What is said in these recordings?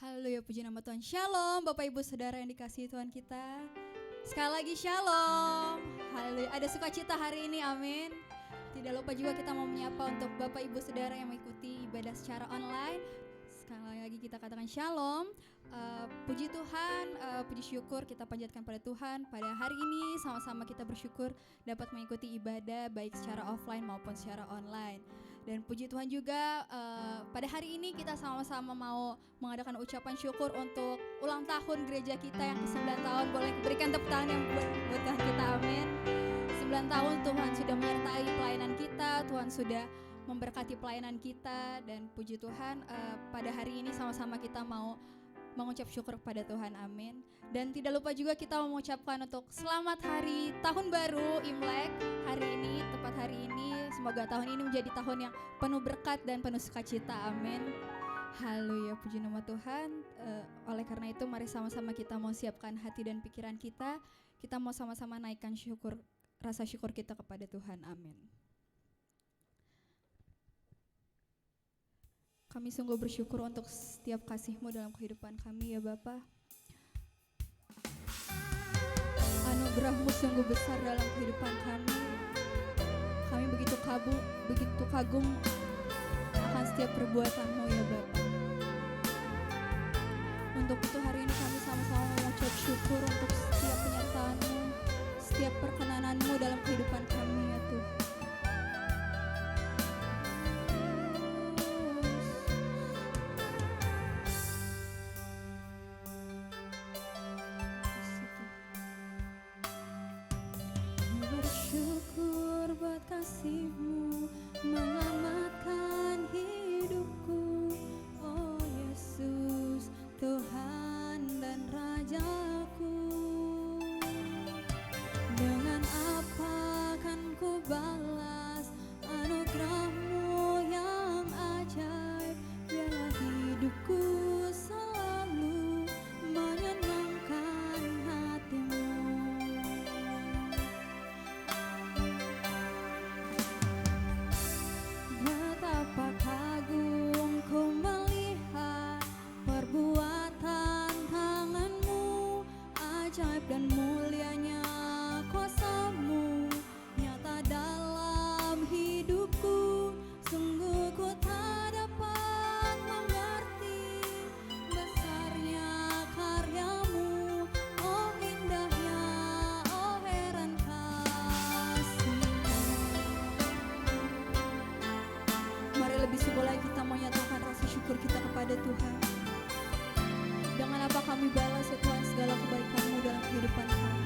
Haleluya, puji nama Tuhan. Shalom Bapak Ibu Saudara yang dikasihi Tuhan kita. Sekali lagi shalom. Haleluya, ada sukacita hari ini, amin. Tidak lupa juga kita mau menyapa untuk Bapak Ibu Saudara yang mengikuti ibadah secara online. Sekali lagi kita katakan shalom. Puji Tuhan, puji syukur kita panjatkan pada Tuhan. Pada hari ini sama-sama kita bersyukur dapat mengikuti ibadah baik secara offline maupun secara online. Dan puji Tuhan juga pada hari ini kita sama-sama mau mengadakan ucapan syukur untuk ulang tahun gereja kita yang ke-9 tahun. Boleh berikan tepuk tangan yang buat Tuhan kita, amin. 9 tahun Tuhan sudah menyertai pelayanan kita, Tuhan sudah memberkati pelayanan kita. Dan puji Tuhan pada hari ini sama-sama kita mau mengucap syukur kepada Tuhan, amin. Dan tidak lupa juga kita mengucapkan untuk selamat hari tahun baru Imlek hari ini, tepat hari ini. Semoga tahun ini menjadi tahun yang penuh berkat dan penuh sukacita, amin. Haleluya, puji nama Tuhan. Oleh karena itu mari sama-sama kita mau siapkan hati dan pikiran kita. Kita mau sama-sama naikkan syukur, rasa syukur kita kepada Tuhan, amin. Kami sungguh bersyukur untuk setiap kasih-Mu dalam kehidupan kami ya Bapa. Anugerah-Mu sungguh besar dalam kehidupan kami. Kami begitu kagum akan setiap perbuatan-Mu ya Bapa. Untuk itu hari ini kami sama-sama mengucap syukur untuk setiap penyertaan-Mu, setiap perkenanan-Mu dalam kehidupan kami ya Tuhan. Bersyukur buat kasih-Mu menyelamatkan hidupku, oh Yesus, Tuhan dan Rajaku. Dengan apa kan ku balas anugerah-Mu yang ajaib, biarlah hidupku selalu menyenangkan hati-Mu. Betapa kagum ku melihat perbuatan tangan-Mu, ajaib dan mulianya kuasa-Mu nyata dalam hidupku. Sungguh ku tak dapat mengerti besarnya karya-Mu, oh indahnya, oh heran kasih-Mu. Mari lebih sebuah lagi kita mau nyatakan rasa syukur kita kepada Tuhan. Dengan apa kami balas ya Tuhan segala kebaikan-Mu dalam kehidupan kami.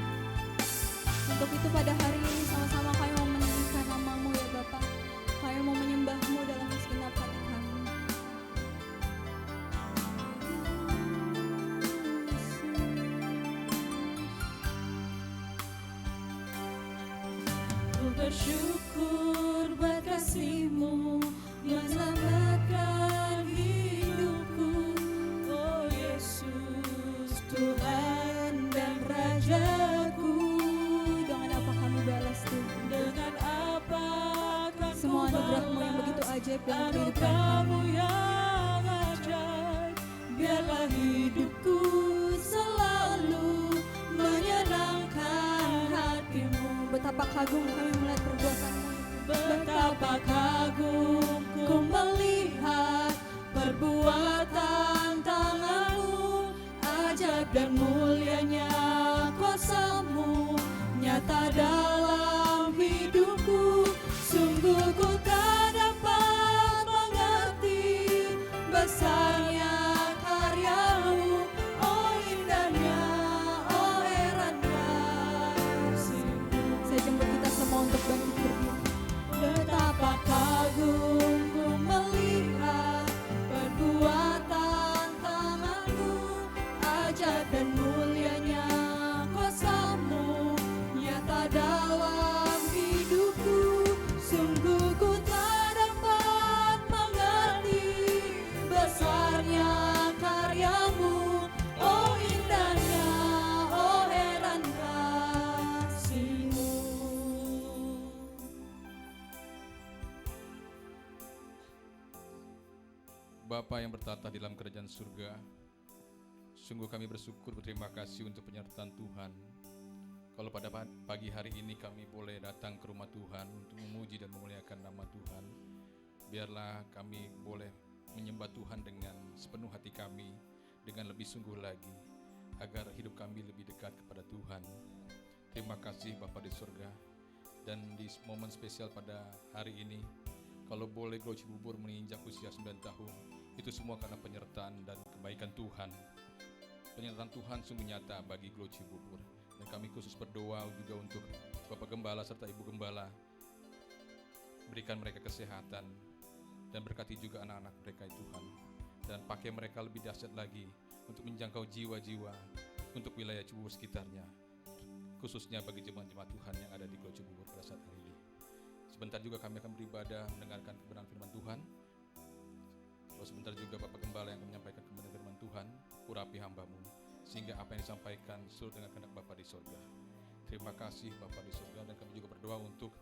Untuk itu pada hari ini sama-sama kami mau menyanyikan nama-Mu ya Bapa. Kami mau menyembah-Mu dalam segenap hati kami. Ku bersyukur buat kasih-Mu menyelamatkan hidupku, oh Yesus, Tuhan dan Rajaku. Dengan apa kami balas Tuhan? Dengan apa kan semua anugerah-Mu yang begitu ajaib dalam kehidupan kami. Yang ajaib, biarlah hidupku selalu menyenangkan hati-Mu. Betapa kagum kami melihat perbuatan-Mu. Betapa kagum ku melihat perbuatan tangan-Mu, ajaib dan mulianya kuasa-Mu nyata dalam hidupku. Sungguh ku tak dapat mengerti besarnya karya-Mu, oh indahnya, oh heran kasih-Mu. Saya jemput kita semua untuk bangkit berdiri. Betapa kagum ku melihat perbuatan tangan-Mu, ajaib dan mulianya kuasa-Mu nyata dalam hidupku. Sungguh ku tak dapat mengerti besarnya karya-Mu, oh indahnya, oh heran kasih-Mu. Bapa yang bertata di dalam kerajaan surga, Sungguh kami bersyukur, berterima kasih untuk penyertaan Tuhan. Kalau pada pagi hari ini kami boleh datang ke rumah Tuhan untuk memuji dan memuliakan nama Tuhan, biarlah kami boleh menyembah Tuhan dengan sepenuh hati kami, dengan lebih sungguh lagi, agar hidup kami lebih dekat kepada Tuhan. Terima kasih Bapa di surga. Dan di momen spesial pada hari ini, kalau boleh Glow Cibubur menginjak usia 9 tahun, itu semua karena penyertaan dan kebaikan Tuhan. Penyertaan Tuhan sungguh nyata bagi Glow Cibubur. Dan kami khusus berdoa juga untuk Bapak Gembala serta Ibu Gembala. Berikan mereka kesehatan dan berkati juga anak-anak mereka Tuhan. Dan pakai mereka lebih dahsyat lagi untuk menjangkau jiwa-jiwa untuk wilayah Cibubur sekitarnya. Khususnya bagi jemaat-jemaat Tuhan yang ada di Glow Cibubur pada saat hari ini. Sebentar juga kami akan beribadah mendengarkan kebenaran firman Tuhan. Lalu sebentar juga Bapak Gembala yang akan menyampaikan kebenaran firman Tuhan. Urapi hamba-Mu, sehingga apa yang disampaikan sesuai dengan kehendak Bapa di surga. Terima kasih Bapa di surga, dan kami juga berdoa untuk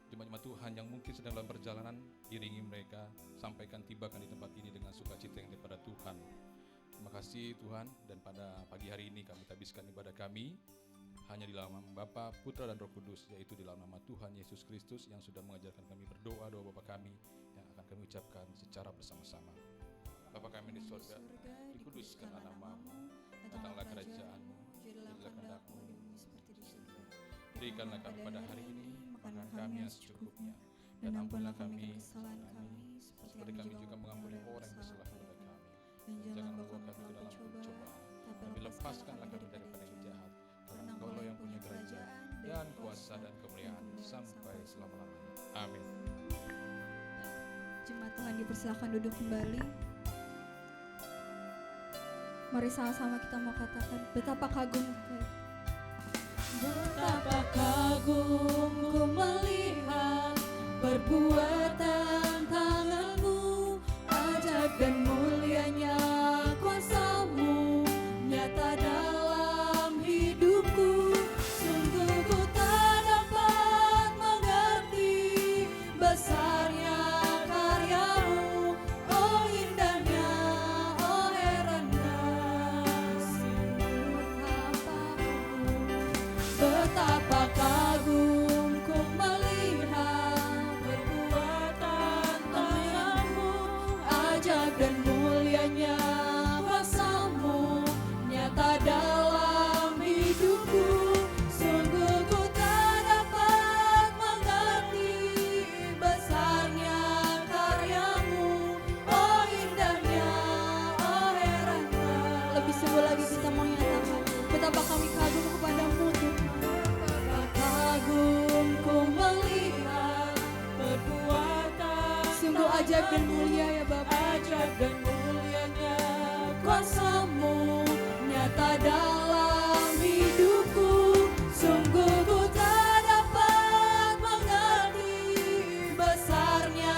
jemaat-jemaat Tuhan yang mungkin sedang dalam perjalanan, iringi mereka, sampaikan tibakan di tempat ini dengan sukacita yang daripada Tuhan. Terima kasih Tuhan, dan pada pagi hari ini kami habiskan ibadah kami hanya di dalam nama Bapa, Putra dan Roh Kudus, yaitu di dalam nama Tuhan Yesus Kristus yang sudah mengajarkan kami berdoa, doa Bapa kami yang akan kami ucapkan secara bersama-sama. Bapa kami di surga, dikuduskanlah nama-Mu, datanglah kerajaan-Mu, jadilah kehendak-Mu seperti di surga. Berikanlah kami pada hari ini makanan kami yang secukupnya, dan ampunilah kami kesalahan kami, seperti kami juga mengampuni orang yang bersalah kepada kami. Dan jangan bawa kami ke dalam pencobaan, tapi lepaskanlah kami daripada yang jahat. Karena Engkau yang punya kerajaan dan kuasa dan kemuliaan sampai selama-lamanya. Amin. Jemaat Tuhan dipersilakan duduk kembali. Mari sama-sama kita mau katakan betapa kagum ku melihat perbuatan tangan-Mu, ajaib dan mulianya kuasa-Mu nyata dalam hidupku. Sungguh ku tak dapat mengerti besarnya karya-Mu, oh indahnya, oh herannya betapa kagum ku melihat perbuatan tangan-Mu, ajaib dan mulianya kuasa-Mu nyata dalam hidupku. Sungguh ku tak dapat mengerti besarnya karya-Mu, oh indahnya, oh herannya. Lebih sungguh lagi kita mau nyatakan betapa kami kagum kepadamu Tuhan. Kagum ku melihat perbuatan, sungguh ajaib dan mulia ya Bapa, ajaib dan mulianya kuasa-Mu nyata dalam hidupku. Sungguh ku tak dapat mengerti besarnya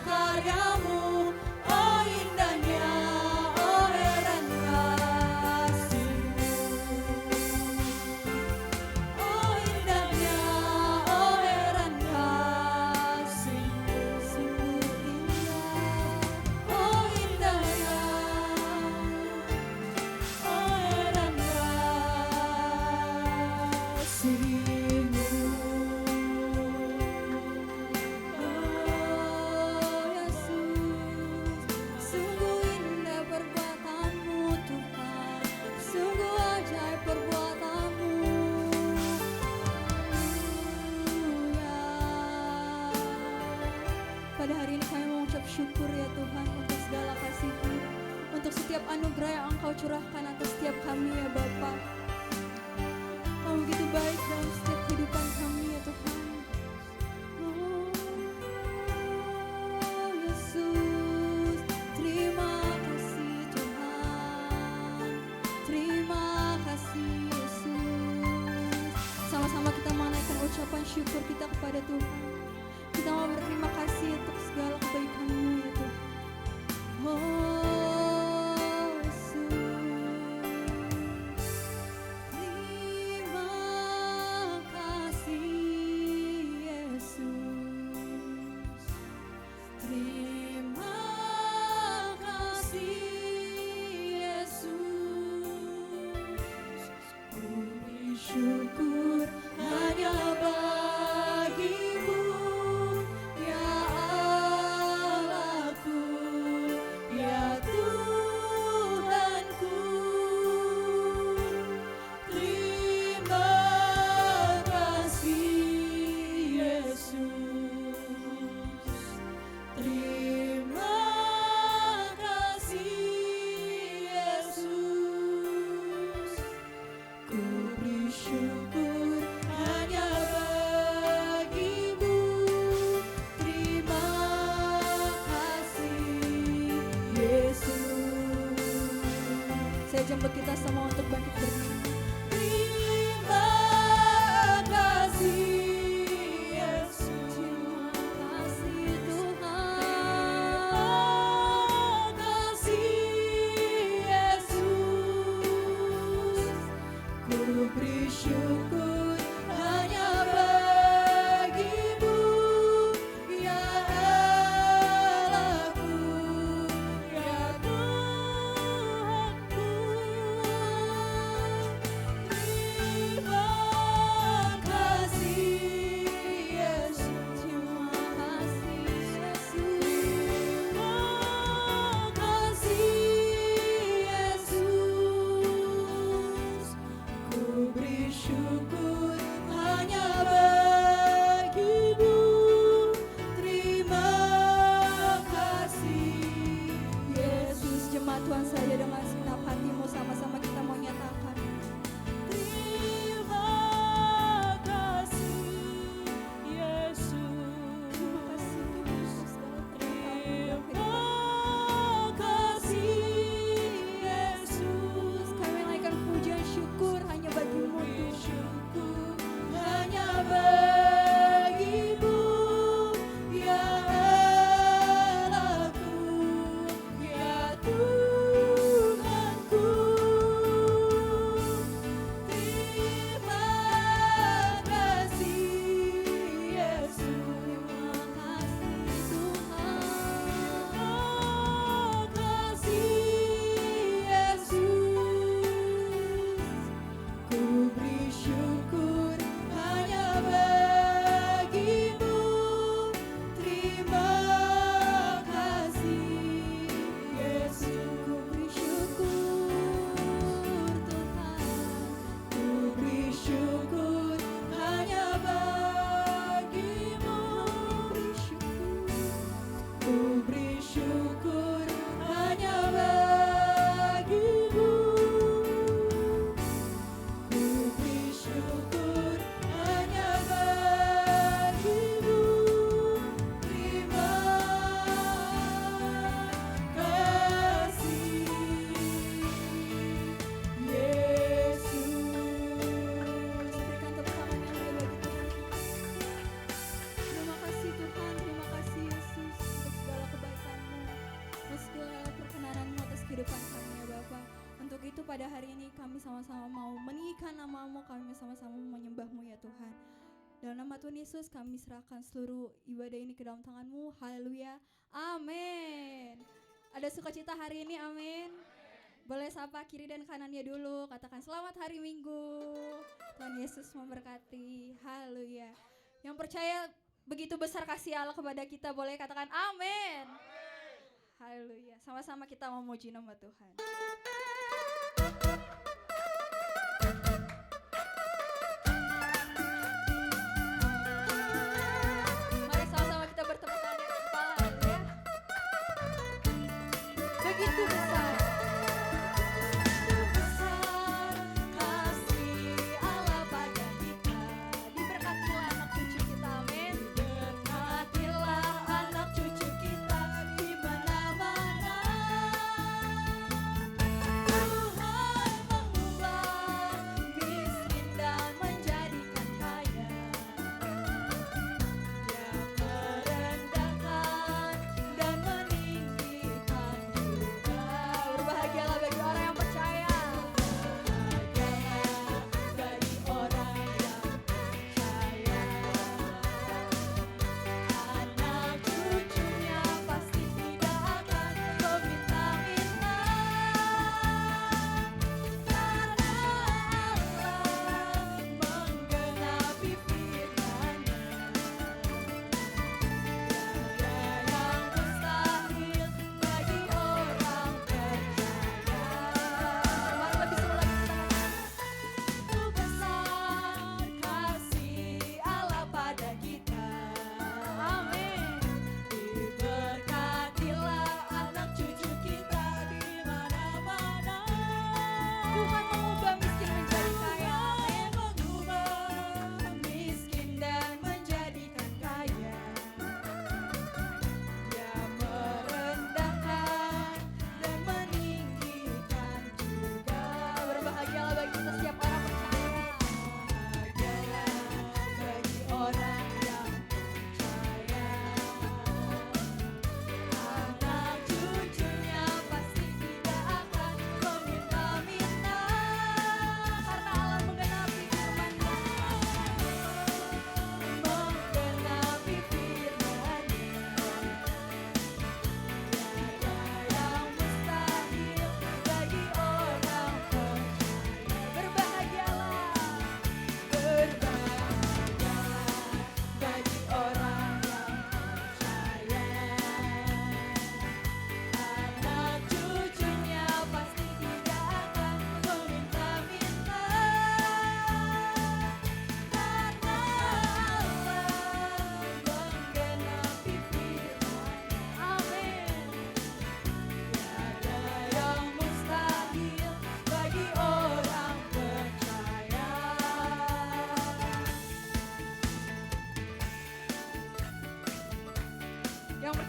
karya-Mu, oh indahnya, oh heran kasih-Mu. Oh indahnya, oh heran kasih-Mu, sungguh indah. Oh indahnya, oh heran kasih-Mu. Oh Yesus, sungguh indah perbuatan-Mu Tuhan, sungguh ajaib perbuatan-Mu. Pada hari ini kami mengucap syukur ya Tuhan untuk segala kasih-Mu, untuk setiap anugerah yang Engkau curahkan atas setiap kami ya Bapa. Kau begitu baik dalam setiap kehidupan kami ya Tuhan. Oh Yesus, terima kasih Tuhan, terima kasih Yesus. Sama-sama kita menaikkan ucapan syukur kita kepada Tuhan. Kita mau berterima kasih untuk segala kebaikan-Mu ya Tuhan. Oh Yesus, terima kasih Yesus, terima kasih Yesus. syukur hanya bagimu, ya Allahku, ya Tuhanku. Terima kasih Yesus, terima kasih Yesus. Ku beri syukur hanya bagimu. Terima kasih Yesus. Saya jemput kita semua untuk bangkit bernyanyi. Terima kasih Yesus. Terima kasih Tuhan. Terima kasih Yesus. Ku beri syukur hanya bagimu, ya Allahku, ya Tuhanku. Terima kasih Yesus. Terima kasih Yesus. Terima kasih Yesus. Ku beri syukur hanya bagimu. Terima kasih Yesus. Jemaat Tuhan saja dengan segenap hatimu sama-sama kita mau nyatakan. Terima kasih Yesus. Terima kasih Yesus. Terima kasih Yesus. Kami naikkan pujian syukur hanya bagimu Tuhan. Hanya bagimu, ya Allahku, ya Tuhanku. Terima kasih Yesus. Terima kasih Tuhan. Terima kasih Yesus. Ku beri syukur hanya bagimu. Terima kasih Yesus. Ku beri syukur Tuhan. Ku beri syukur hanya bagimu. Ku beri syukur hanya bagimu. Ku beri syukur hanya bagimu. Terima kasih Yesus. Berikan tepuk tangan yang meriah bagi Tuhan kita. Terima kasih Tuhan, terima kasih Yesus untuk segala kebaikan-Mu, untuk segala perkenananmu atas kehidupan kami ya Bapa. Untuk itu pada hari ini kami sama-sama mau meninggikan nama-Mu, kami sama-sama menyembah-Mu ya Tuhan. Dalam nama Tuhan Yesus kami serahkan seluruh ibadah ini ke dalam tangan-Mu. Haleluya. Amin. Ada sukacita hari ini, amin. Boleh sapa kiri dan kanannya dulu, katakan selamat hari Minggu. Tuhan Yesus memberkati. Haleluya. Yang percaya begitu besar kasih Allah kepada kita, boleh katakan amin. Haleluya. Sama-sama kita memuji nama Tuhan. Mari sama-sama kita bertepuk tangan di atas kepala. Haleluya. Begitu besar. Besar kasih Allah pada kita. Diberkatilah anak cucu kita, amin. Diberkatilah anak cucu kita di mana-mana.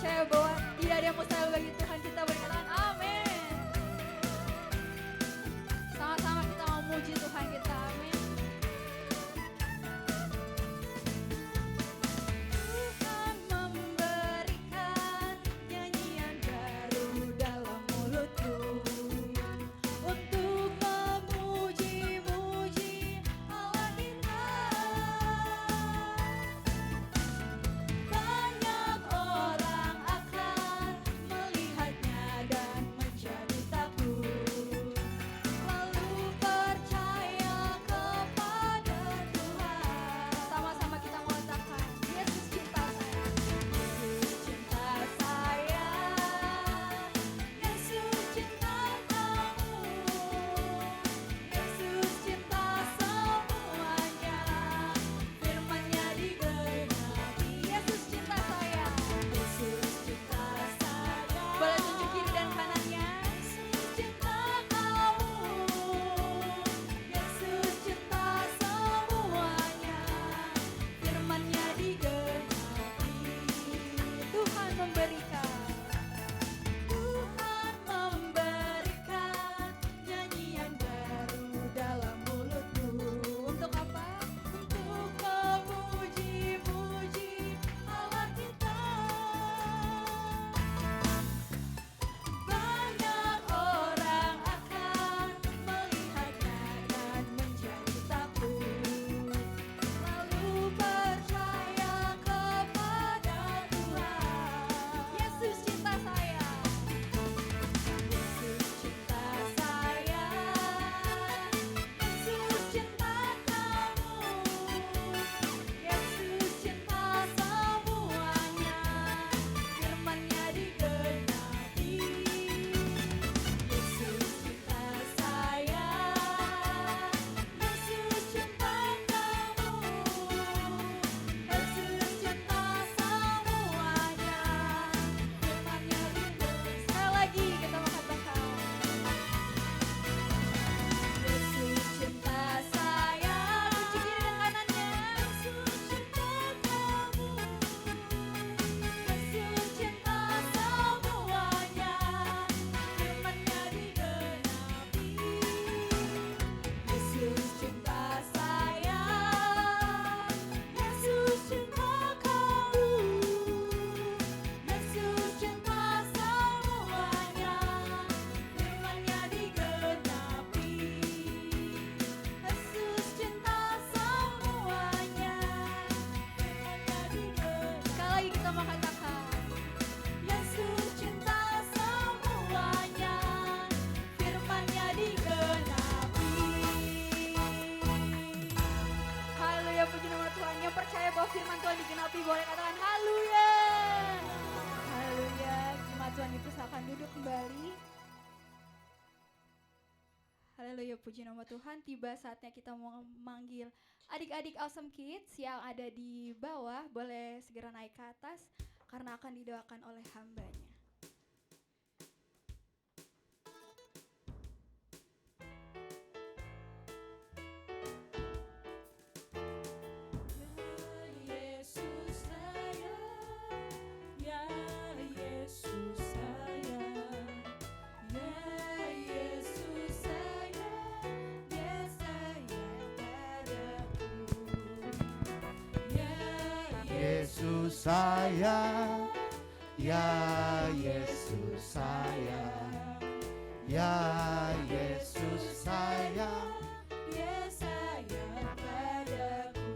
percaya bahwa tidak ada yang mustahil bagi Tuhan kita, berkatakan amin. Sama-sama kita memuji Tuhan kita, amin. Tuhan memberikan nyanyian baru dalam mulutku untuk memuji-muji Allah kita. Banyak orang akan melihatnya dan menjadi takut, lalu percaya kepada Tuhan. Sama-sama kita mengatakan, Yesus cinta saya. Yesus cinta saya. Yesus cinta kamu. Yesus cinta semuanya. Firman-Nya digenapi. Yesus cinta saya. Yesus cinta saya. Boleh tunjuk kiri dan kanannya. Yesus cinta kamu. Yesus cinta semuanya. Firman-Nya digenapi. Tuhan memberikan. Tuhan memberikan nyanyian baru dalam mulutku. Untuk apa? Untuk memuji-muji Allah kita. Banyak orang akan melihatnya dan menjadi takut, lalu percaya kepada Tuhan. Yesus cinta saya. Yesus cinta saya. Yesus cinta kamu. Yesus cinta semuanya. Firman-Nya digenapi. Yesus cinta saya. Yesus cinta kamu. Yesus cinta semuanya. Firman-Nya digenapi. Sekali lagi kita mengatakan, Yesus cinta saya. Tunjuk kiri dan kanannya. Yesus cinta kamu. Yesus cinta semuanya. Firman-Nya digenapi. Yesus cinta saya. Yesus cinta kamu. Yesus cinta semuanya. Firman-Nya digenapi. Yesus cinta semuanya. Firman-Nya digenapi. Sekali lagi kita mengatakan, Yesus cinta semuanya. Firman-Nya digenapi. Haleluya, puji nama Tuhan. Yang percaya bahwa firman Tuhan digenapi boleh katakan haleluya. Haleluya, jemaat Tuhan dipersilakan duduk kembali. Haleluya, puji nama Tuhan. Tiba saatnya kita mau memanggil adik-adik Awesome Kids yang ada di bawah. Boleh segera naik ke atas karena akan didoakan oleh hambanya. Yesus saya, ya Yesus saya, ya Yesus saya, ya saya padaku, ya Yesus saya, ya Yesus saya, ya Yesus saya, ya saya padaku,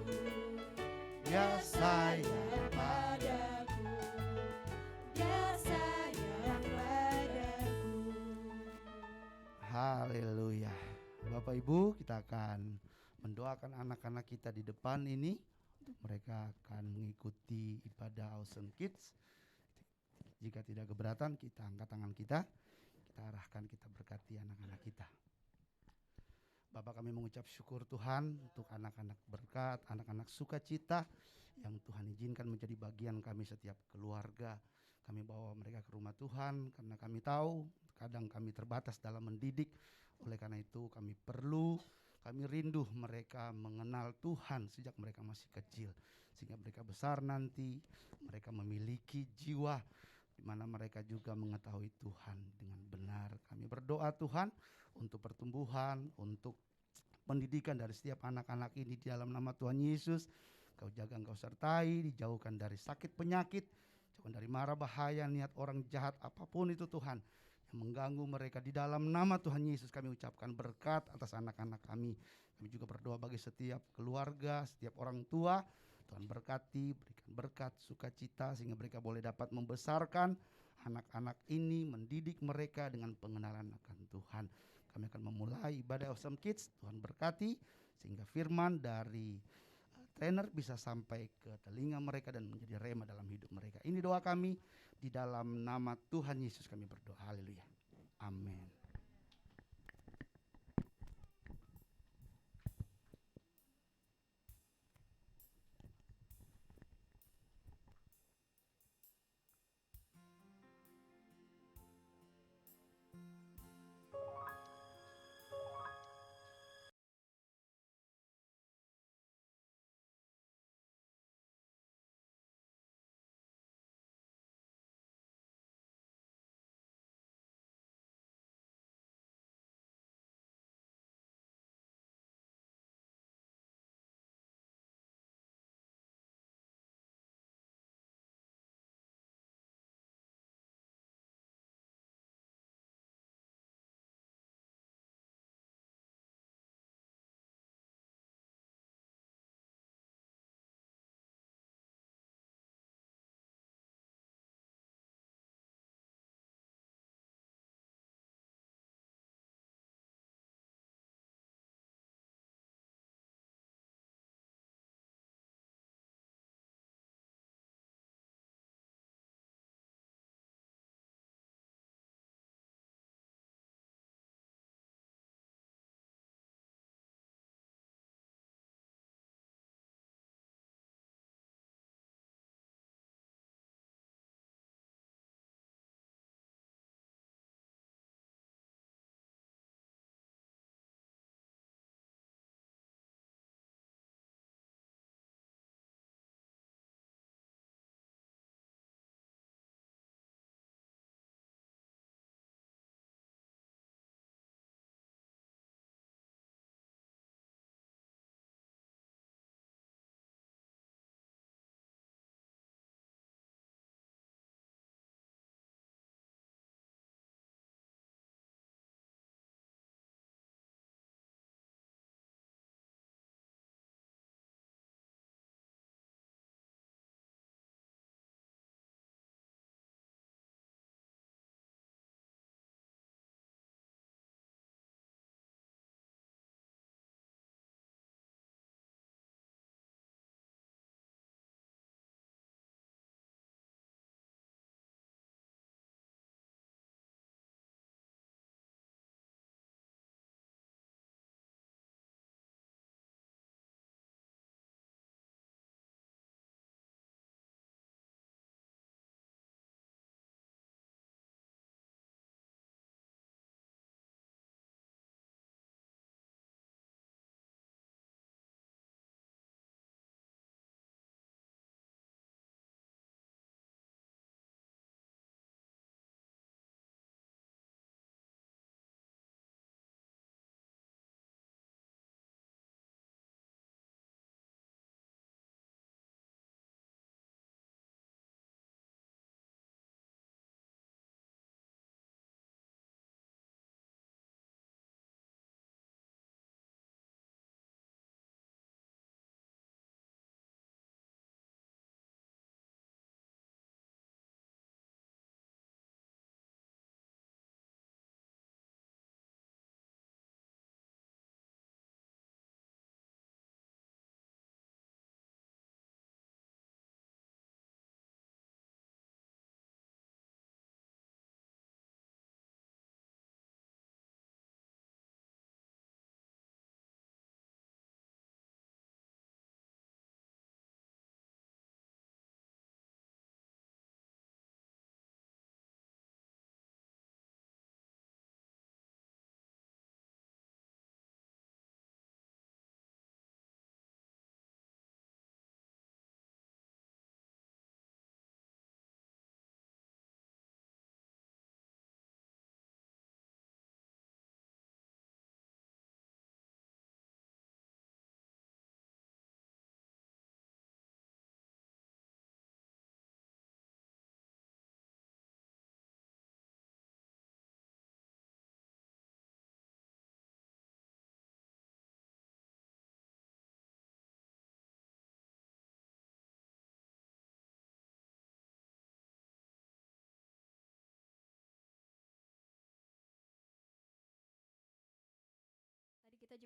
ya saya padaku, ya saya padaku. Haleluya. Bapak Ibu, kita akan mendoakan anak-anak kita di depan ini. Mereka akan mengikuti ibadah Awesome Kids. Jika tidak keberatan, kita angkat tangan kita arahkan, kita berkati anak-anak kita. Bapak, kami mengucap syukur Tuhan untuk anak-anak berkat, anak-anak sukacita yang Tuhan izinkan menjadi bagian kami setiap keluarga. Kami bawa mereka ke rumah Tuhan karena kami tahu kadang kami terbatas dalam mendidik. Oleh karena itu kami rindu mereka mengenal Tuhan sejak mereka masih kecil, sehingga mereka besar nanti mereka memiliki jiwa di mana mereka juga mengetahui Tuhan dengan benar. Kami berdoa Tuhan untuk pertumbuhan, untuk pendidikan dari setiap anak-anak ini di dalam nama Tuhan Yesus. Kau jaga, Engkau sertai, dijauhkan dari sakit penyakit, jauhkan dari mara bahaya, niat orang jahat apapun itu Tuhan yang mengganggu mereka. Di dalam nama Tuhan Yesus kami ucapkan berkat atas anak-anak kami. Kami juga berdoa bagi setiap keluarga, setiap orang tua. Tuhan berkati, berikan berkat, sukacita sehingga mereka boleh dapat membesarkan anak-anak ini, mendidik mereka dengan pengenalan akan Tuhan. Kami akan memulai ibadah Awesome Kids. Tuhan berkati sehingga firman dari trainer bisa sampai ke telinga mereka dan menjadi rema dalam hidup mereka. Ini doa kami, di dalam nama Tuhan Yesus kami berdoa. Haleluya. Amin.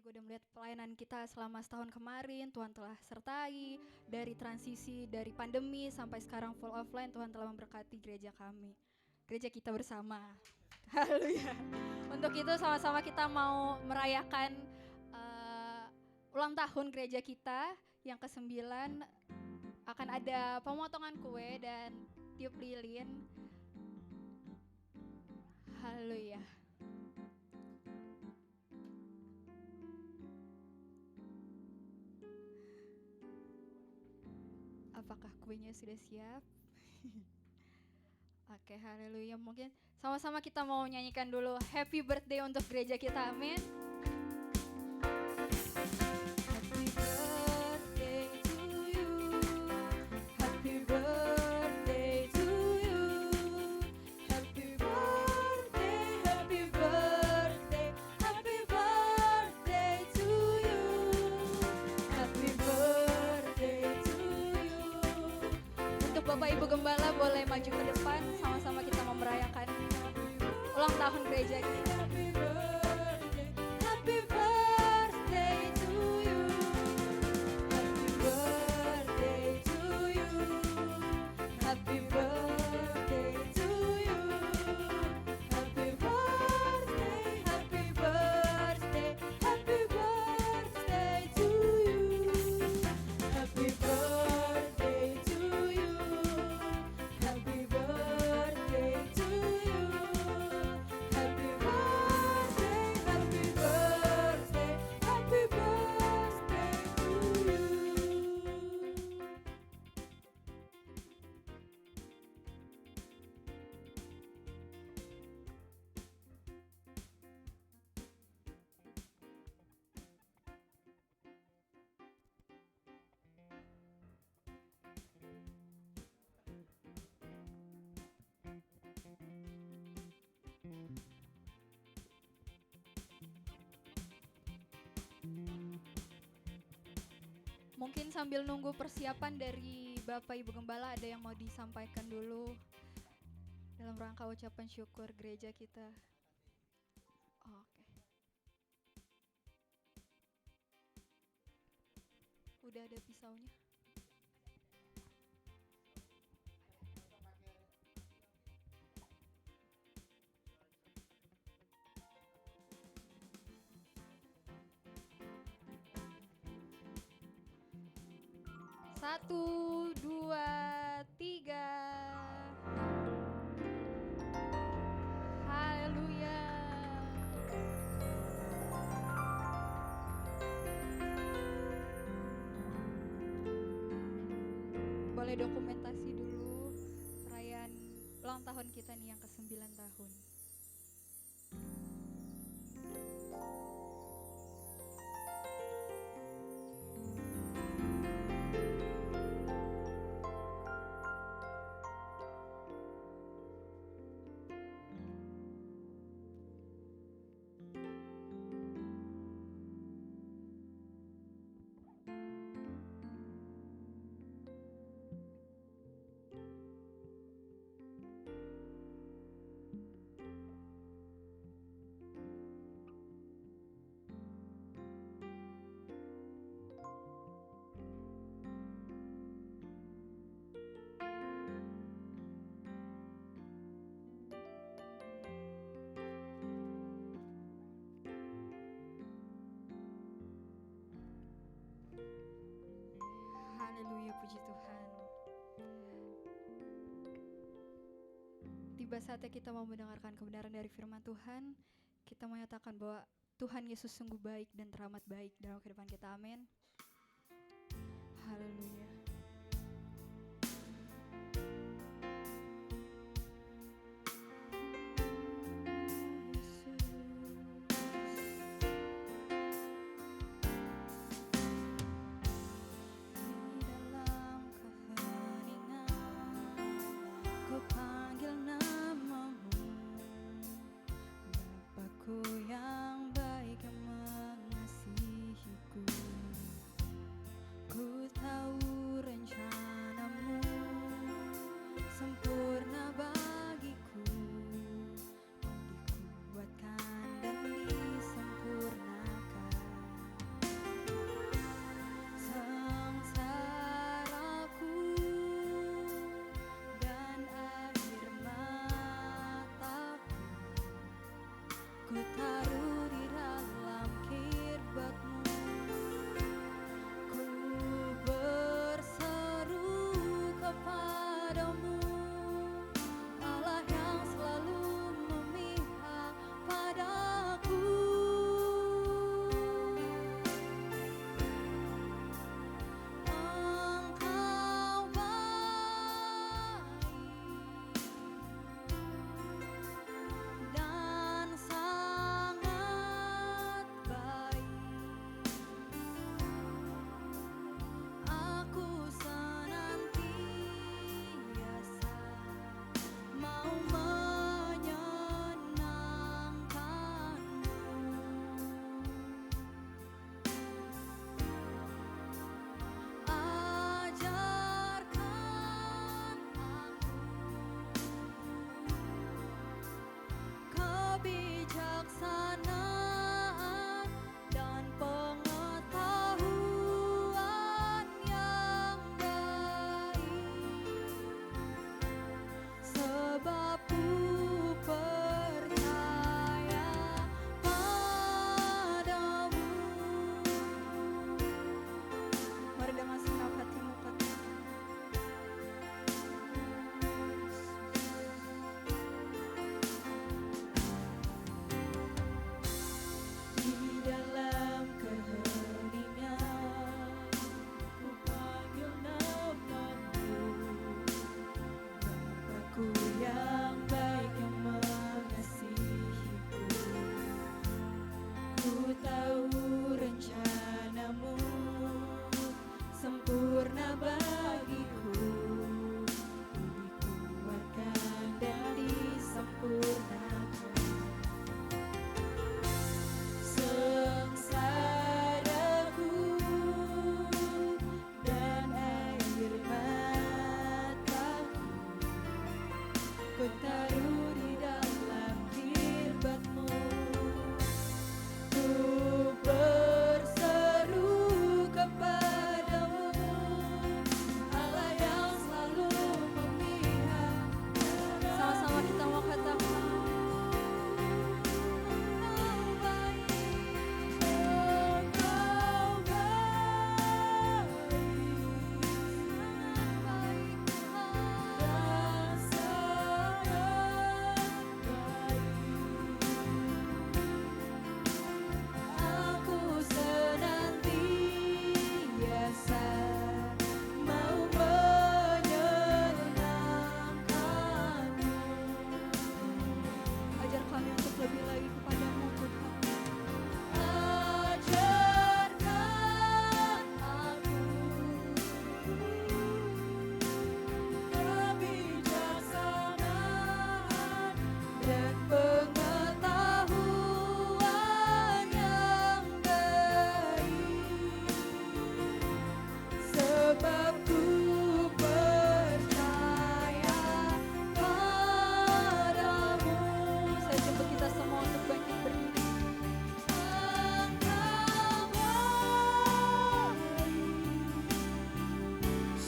juga udah melihat pelayanan kita selama setahun kemarin. Tuhan telah sertai dari transisi, dari pandemi sampai sekarang full offline. Tuhan telah memberkati gereja kami, gereja kita bersama. Haleluya. Untuk itu sama-sama kita mau merayakan ulang tahun gereja kita yang ke-9. Akan ada pemotongan kue dan tiup lilin. Haleluya. Apakah kuenya sudah siap? Oke, haleluya. Mungkin sama-sama kita mau nyanyikan dulu happy birthday untuk gereja kita, amin. Happy birthday to you. Happy birthday to you. Happy birthday, happy birthday, happy birthday to you. Happy birthday to you. Untuk Bapak Ibu Gembala boleh maju ke depan, sama-sama kita mau merayakan ulang tahun gereja kita. Happy birthday to you. Happy birthday to you. Happy birthday to you. Happy birthday, happy birthday, happy birthday to you. Happy birthday to you. Happy birthday to you. Happy birthday, happy birthday, happy birthday to you. Mungkin sambil nunggu persiapan dari Bapak Ibu Gembala, ada yang mau disampaikan dulu dalam rangka ucapan syukur gereja kita. Oke. Udah ada pisaunya? Satu, dua, tiga. Haleluya. Boleh dokumentasi dulu perayaan ulang tahun kita nih yang ke-9 tahun. Haleluya, puji Tuhan. Tiba saatnya kita mau mendengarkan kebenaran dari firman Tuhan. Kita menyatakan bahwa Tuhan Yesus sungguh baik dan teramat baik dalam kehidupan kita, amin. Haleluya. Yang baik yang mengasihiku.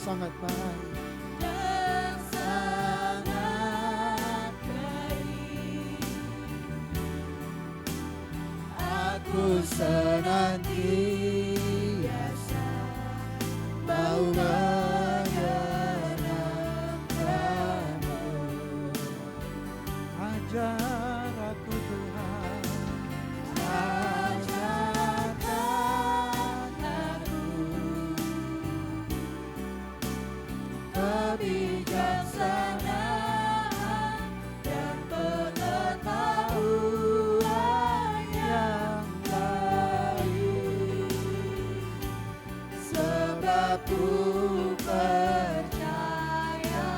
sangat baik. yang sangat baik. Aku senantiasa mau menyenangkanmu. Ajar aku Tuhan, Ajarkan aku kebijaksanaan dan pengetahuan yang baik, sebab ku percaya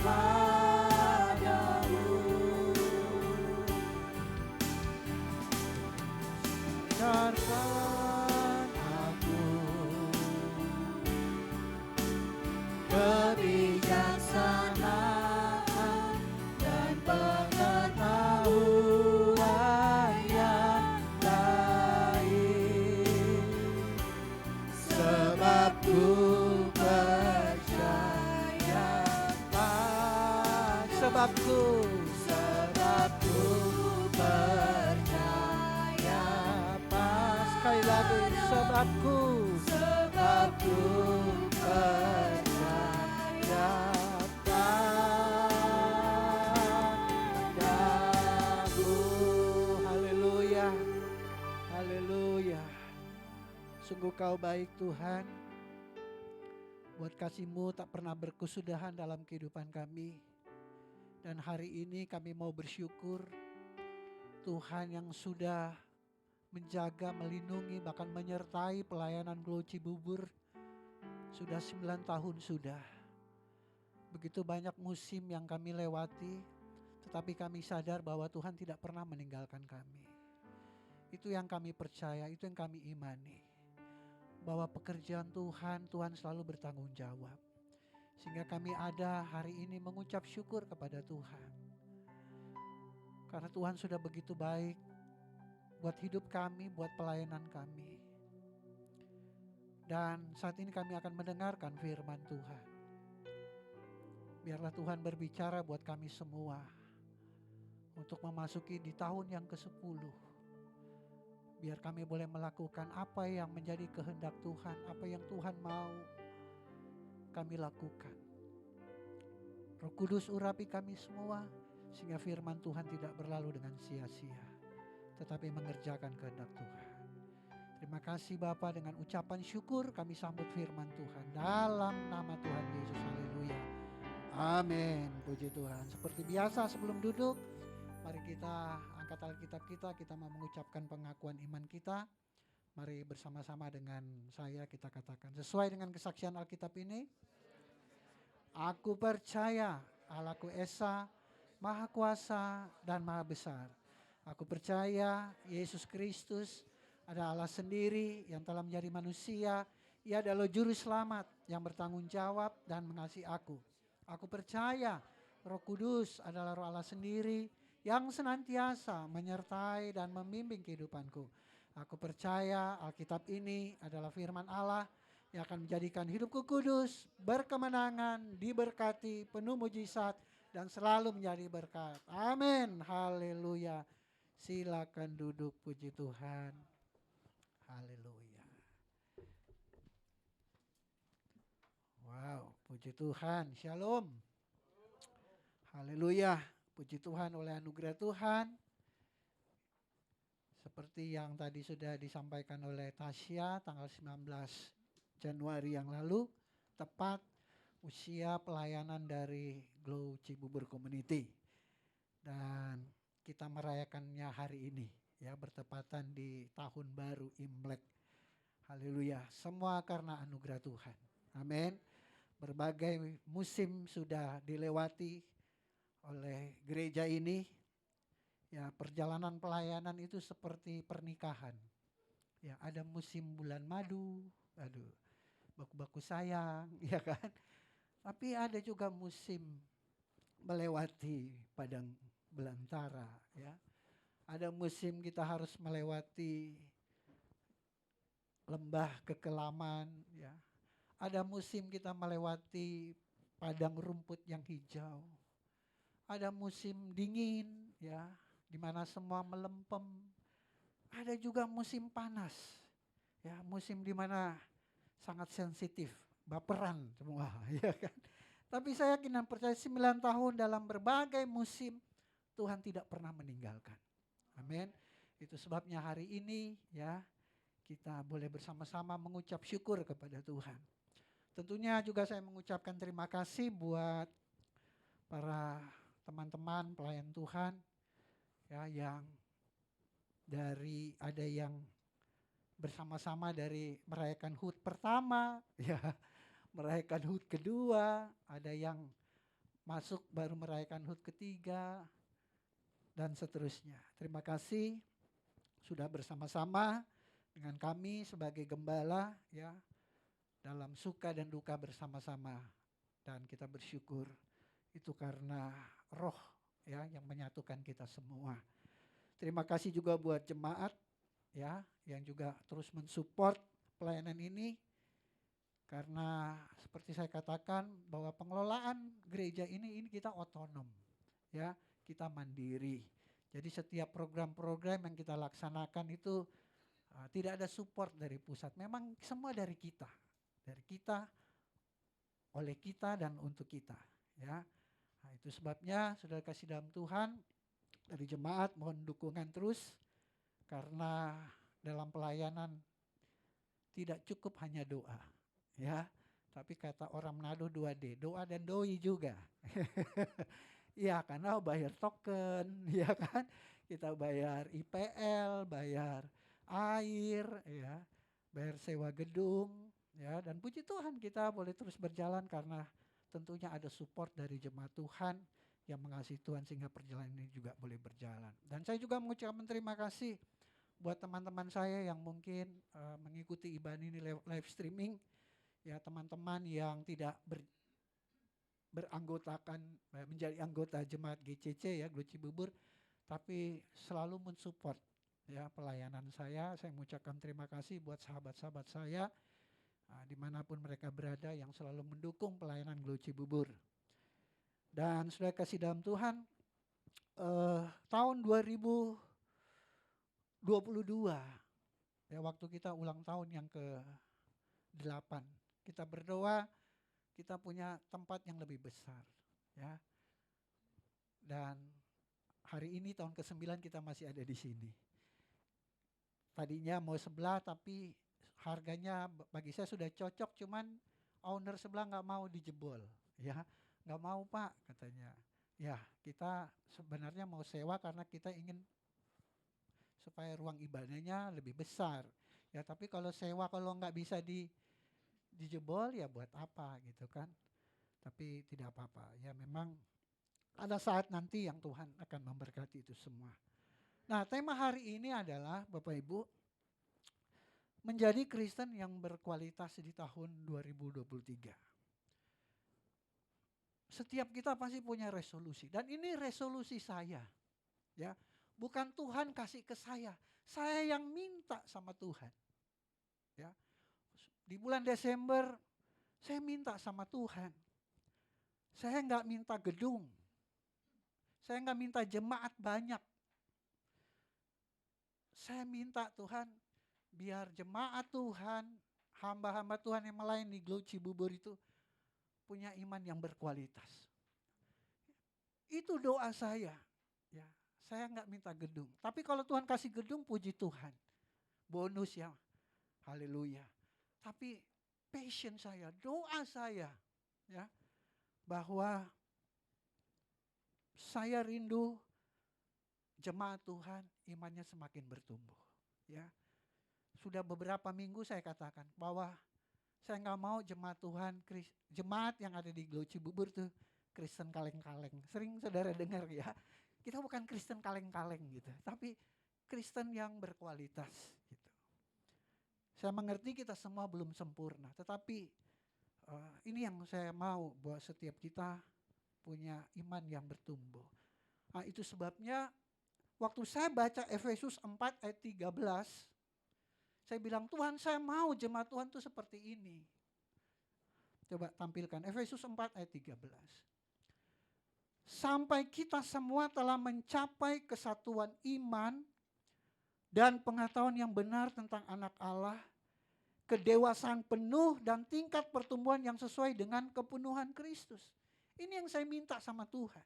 padamu. ajarkan aku Kebijaksanaan dan pengetahuan yang baik, sebab ku percaya sebabku percaya sekali lagi sebabku percaya padamu. Haleluya, haleluya. Sungguh kau baik Tuhan. Buat kasih-Mu tak pernah berkesudahan dalam kehidupan kami. Dan hari ini kami mau bersyukur Tuhan yang sudah menjaga, melindungi, bahkan menyertai pelayanan Glow Cibubur. Sudah 9 tahun sudah. Begitu banyak musim yang kami lewati, tetapi kami sadar bahwa Tuhan tidak pernah meninggalkan kami. Itu yang kami percaya, itu yang kami imani. Bahwa pekerjaan Tuhan selalu bertanggung jawab. Sehingga kami ada hari ini mengucap syukur kepada Tuhan. Karena Tuhan sudah begitu baik buat hidup kami, buat pelayanan kami. Dan saat ini kami akan mendengarkan firman Tuhan. Biarlah Tuhan berbicara buat kami semua untuk memasuki di tahun yang ke-10. Biar kami boleh melakukan apa yang menjadi kehendak Tuhan, apa yang Tuhan mau kami lakukan. Roh Kudus urapi kami semua sehingga firman Tuhan tidak berlalu dengan sia-sia, tetapi mengerjakan kehendak Tuhan. Terima kasih Bapa, dengan ucapan syukur kami sambut firman Tuhan dalam nama Tuhan Yesus. Haleluya. Amin. Puji Tuhan. Seperti biasa sebelum duduk, mari kita angkat Alkitab kita mau mengucapkan pengakuan iman kita. Mari bersama-sama dengan saya kita katakan sesuai dengan kesaksian Alkitab ini. Aku percaya Allahku Esa, Maha Kuasa dan Maha Besar. Aku percaya Yesus Kristus ada Allah sendiri yang telah menjadi manusia. Ia adalah juru selamat yang bertanggung jawab dan mengasihi aku. Aku percaya Roh Kudus adalah Roh Allah sendiri yang senantiasa menyertai dan membimbing kehidupanku. Aku percaya Alkitab ini adalah firman Allah yang akan menjadikan hidupku kudus, berkemenangan, diberkati, penuh mujizat, dan selalu menjadi berkat. Amin. Haleluya. Silakan duduk, puji Tuhan. Haleluya. Wow, puji Tuhan. Shalom. Haleluya. Puji Tuhan oleh anugerah Tuhan. Seperti yang tadi sudah disampaikan oleh Tasya tanggal 19 Januari yang lalu, tepat usia pelayanan dari Glow Cibubur Community. Dan kita merayakannya hari ini, ya, bertepatan di tahun baru Imlek. Haleluya, semua karena anugerah Tuhan. Amin. Berbagai musim sudah dilewati oleh gereja ini. Ya, perjalanan pelayanan itu seperti pernikahan. Ya, ada musim bulan madu, baku-baku sayang, ya kan? Tapi ada juga musim melewati padang belantara, ya. Ada musim kita harus melewati lembah kekelaman, ya. Ada musim kita melewati padang rumput yang hijau. Ada musim dingin ya, di mana semua melempem. Ada juga musim panas. Ya, musim di mana sangat sensitif, baperan semua, ya kan. Tapi saya yakin dan percaya 9 tahun dalam berbagai musim Tuhan tidak pernah meninggalkan. Amin. Itu sebabnya hari ini ya kita boleh bersama-sama mengucap syukur kepada Tuhan. Tentunya juga saya mengucapkan terima kasih buat para teman-teman pelayan Tuhan ya yang ada yang bersama-sama dari merayakan HUT pertama ya, merayakan HUT kedua, ada yang masuk baru merayakan HUT ketiga dan seterusnya. Terima kasih sudah bersama-sama dengan kami sebagai gembala ya dalam suka dan duka bersama-sama, dan kita bersyukur itu karena roh ya yang menyatukan kita semua. Terima kasih juga buat jemaat ya yang juga terus mensupport pelayanan ini, karena seperti saya katakan bahwa pengelolaan gereja ini kita otonom ya, kita mandiri. Jadi setiap program-program yang kita laksanakan itu tidak ada support dari pusat, memang semua dari kita, oleh kita dan untuk kita ya. Nah, itu sebabnya saudara kasih dalam Tuhan, dari jemaat mohon dukungan terus, karena dalam pelayanan tidak cukup hanya doa ya, tapi kata orang Manado 2D, doa dan doi juga. Ya, karena bayar token ya kan, kita bayar IPL, bayar air ya, bayar sewa gedung ya, dan puji Tuhan kita boleh terus berjalan karena tentunya ada support dari jemaat Tuhan yang mengasihi Tuhan sehingga perjalanan ini juga boleh berjalan. Dan saya juga mengucapkan terima kasih buat teman-teman saya yang mungkin mengikuti ibadah ini live streaming ya, teman-teman yang tidak beranggotakan menjadi anggota jemaat GCC ya Glo Cibubur, tapi selalu mensupport ya pelayanan saya. Saya mengucapkan terima kasih buat sahabat-sahabat saya dimanapun mereka berada yang selalu mendukung pelayanan Glo Cibubur. Dan sudah kasih dalam Tuhan, tahun 2022 ya, waktu kita ulang tahun yang ke-8, kita berdoa kita punya tempat yang lebih besar ya. Dan hari ini tahun ke-9 kita masih ada di sini. Tadinya mau sebelah tapi harganya bagi saya sudah cocok, cuman owner sebelah nggak mau dijebol ya. Nggak mau Pak katanya. Ya kita sebenarnya mau sewa karena kita ingin supaya ruang ibadahnya lebih besar ya, tapi kalau sewa kalau nggak bisa dijebol ya buat apa gitu kan. Tapi tidak apa-apa ya, memang ada saat nanti yang Tuhan akan memberkati itu semua. Nah, tema hari ini adalah Bapak Ibu, menjadi Kristen yang berkualitas di tahun 2023. Setiap kita pasti punya resolusi, dan ini resolusi saya ya, bukan Tuhan kasih ke saya yang minta sama Tuhan ya. Di bulan Desember saya minta sama Tuhan, saya nggak minta gedung, saya nggak minta jemaat banyak, saya minta Tuhan biar jemaat Tuhan, hamba-hamba Tuhan yang melayani Glo Cibubur itu punya iman yang berkualitas. Itu doa saya ya. Saya nggak minta gedung, tapi kalau Tuhan kasih gedung puji Tuhan, bonus ya, haleluya. Tapi passion saya, doa saya ya, bahwa saya rindu jemaat Tuhan imannya semakin bertumbuh ya. Sudah beberapa minggu saya katakan bahwa saya nggak mau jemaat Tuhan, jemaat yang ada di Glo Cibubur tuh Kristen kaleng-kaleng. Sering saudara dengar ya, kita bukan Kristen kaleng-kaleng gitu, tapi Kristen yang berkualitas gitu. Saya mengerti kita semua belum sempurna, tetapi ini yang saya mau buat setiap kita punya iman yang bertumbuh. Nah, itu sebabnya waktu saya baca Efesus 4 ayat 13, saya bilang Tuhan saya mau jemaat Tuhan itu seperti ini. Coba tampilkan Efesus 4 ayat 13. Sampai kita semua telah mencapai kesatuan iman dan pengetahuan yang benar tentang anak Allah, kedewasaan penuh dan tingkat pertumbuhan yang sesuai dengan kepenuhan Kristus. Ini yang saya minta sama Tuhan.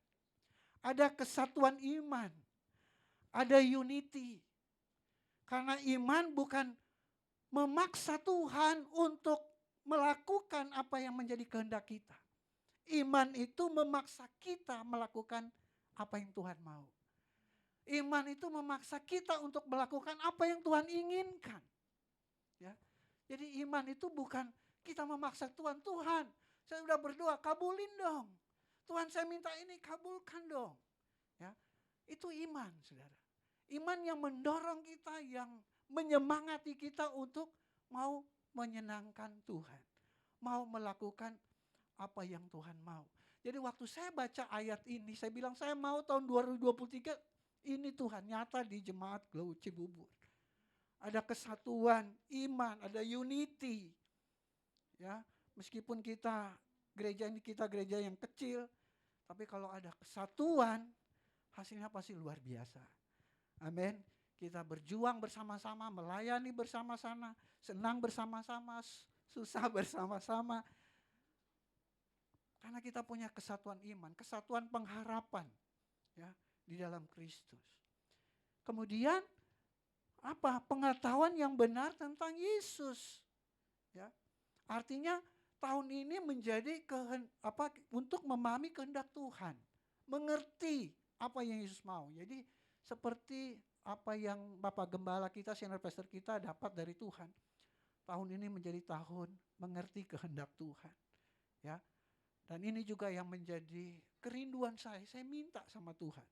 Ada kesatuan iman, ada unity. Karena iman bukan memaksa Tuhan untuk melakukan apa yang menjadi kehendak kita. Iman itu memaksa kita melakukan apa yang Tuhan mau. Iman itu memaksa kita untuk melakukan apa yang Tuhan inginkan. Ya. Jadi iman itu bukan kita memaksa Tuhan. Tuhan, saya sudah berdoa, kabulin dong. Tuhan, saya minta ini, kabulkan dong. Ya. Itu iman, saudara. Iman yang mendorong kita, yang menyemangati kita untuk mau menyenangkan Tuhan. Mau melakukan apa yang Tuhan mau. Jadi waktu saya baca ayat ini, saya bilang saya mau tahun 2023, ini Tuhan nyata di Jemaat Glow Cibubur. Ada kesatuan, iman, ada unity. Ya, meskipun gereja yang kecil, tapi kalau ada kesatuan, hasilnya pasti luar biasa. Amin. Kita berjuang bersama-sama, melayani bersama-sama, senang bersama-sama, susah bersama-sama. Karena kita punya kesatuan iman, kesatuan pengharapan ya di dalam Kristus. Kemudian apa? Pengetahuan yang benar tentang Yesus. Ya. Artinya tahun ini menjadi untuk memahami kehendak Tuhan, mengerti apa yang Yesus mau. Jadi seperti apa yang Bapak Gembala kita, senior pastor kita dapat dari Tuhan. Tahun ini menjadi tahun mengerti kehendak Tuhan. Ya. Dan ini juga yang menjadi kerinduan saya. Saya minta sama Tuhan.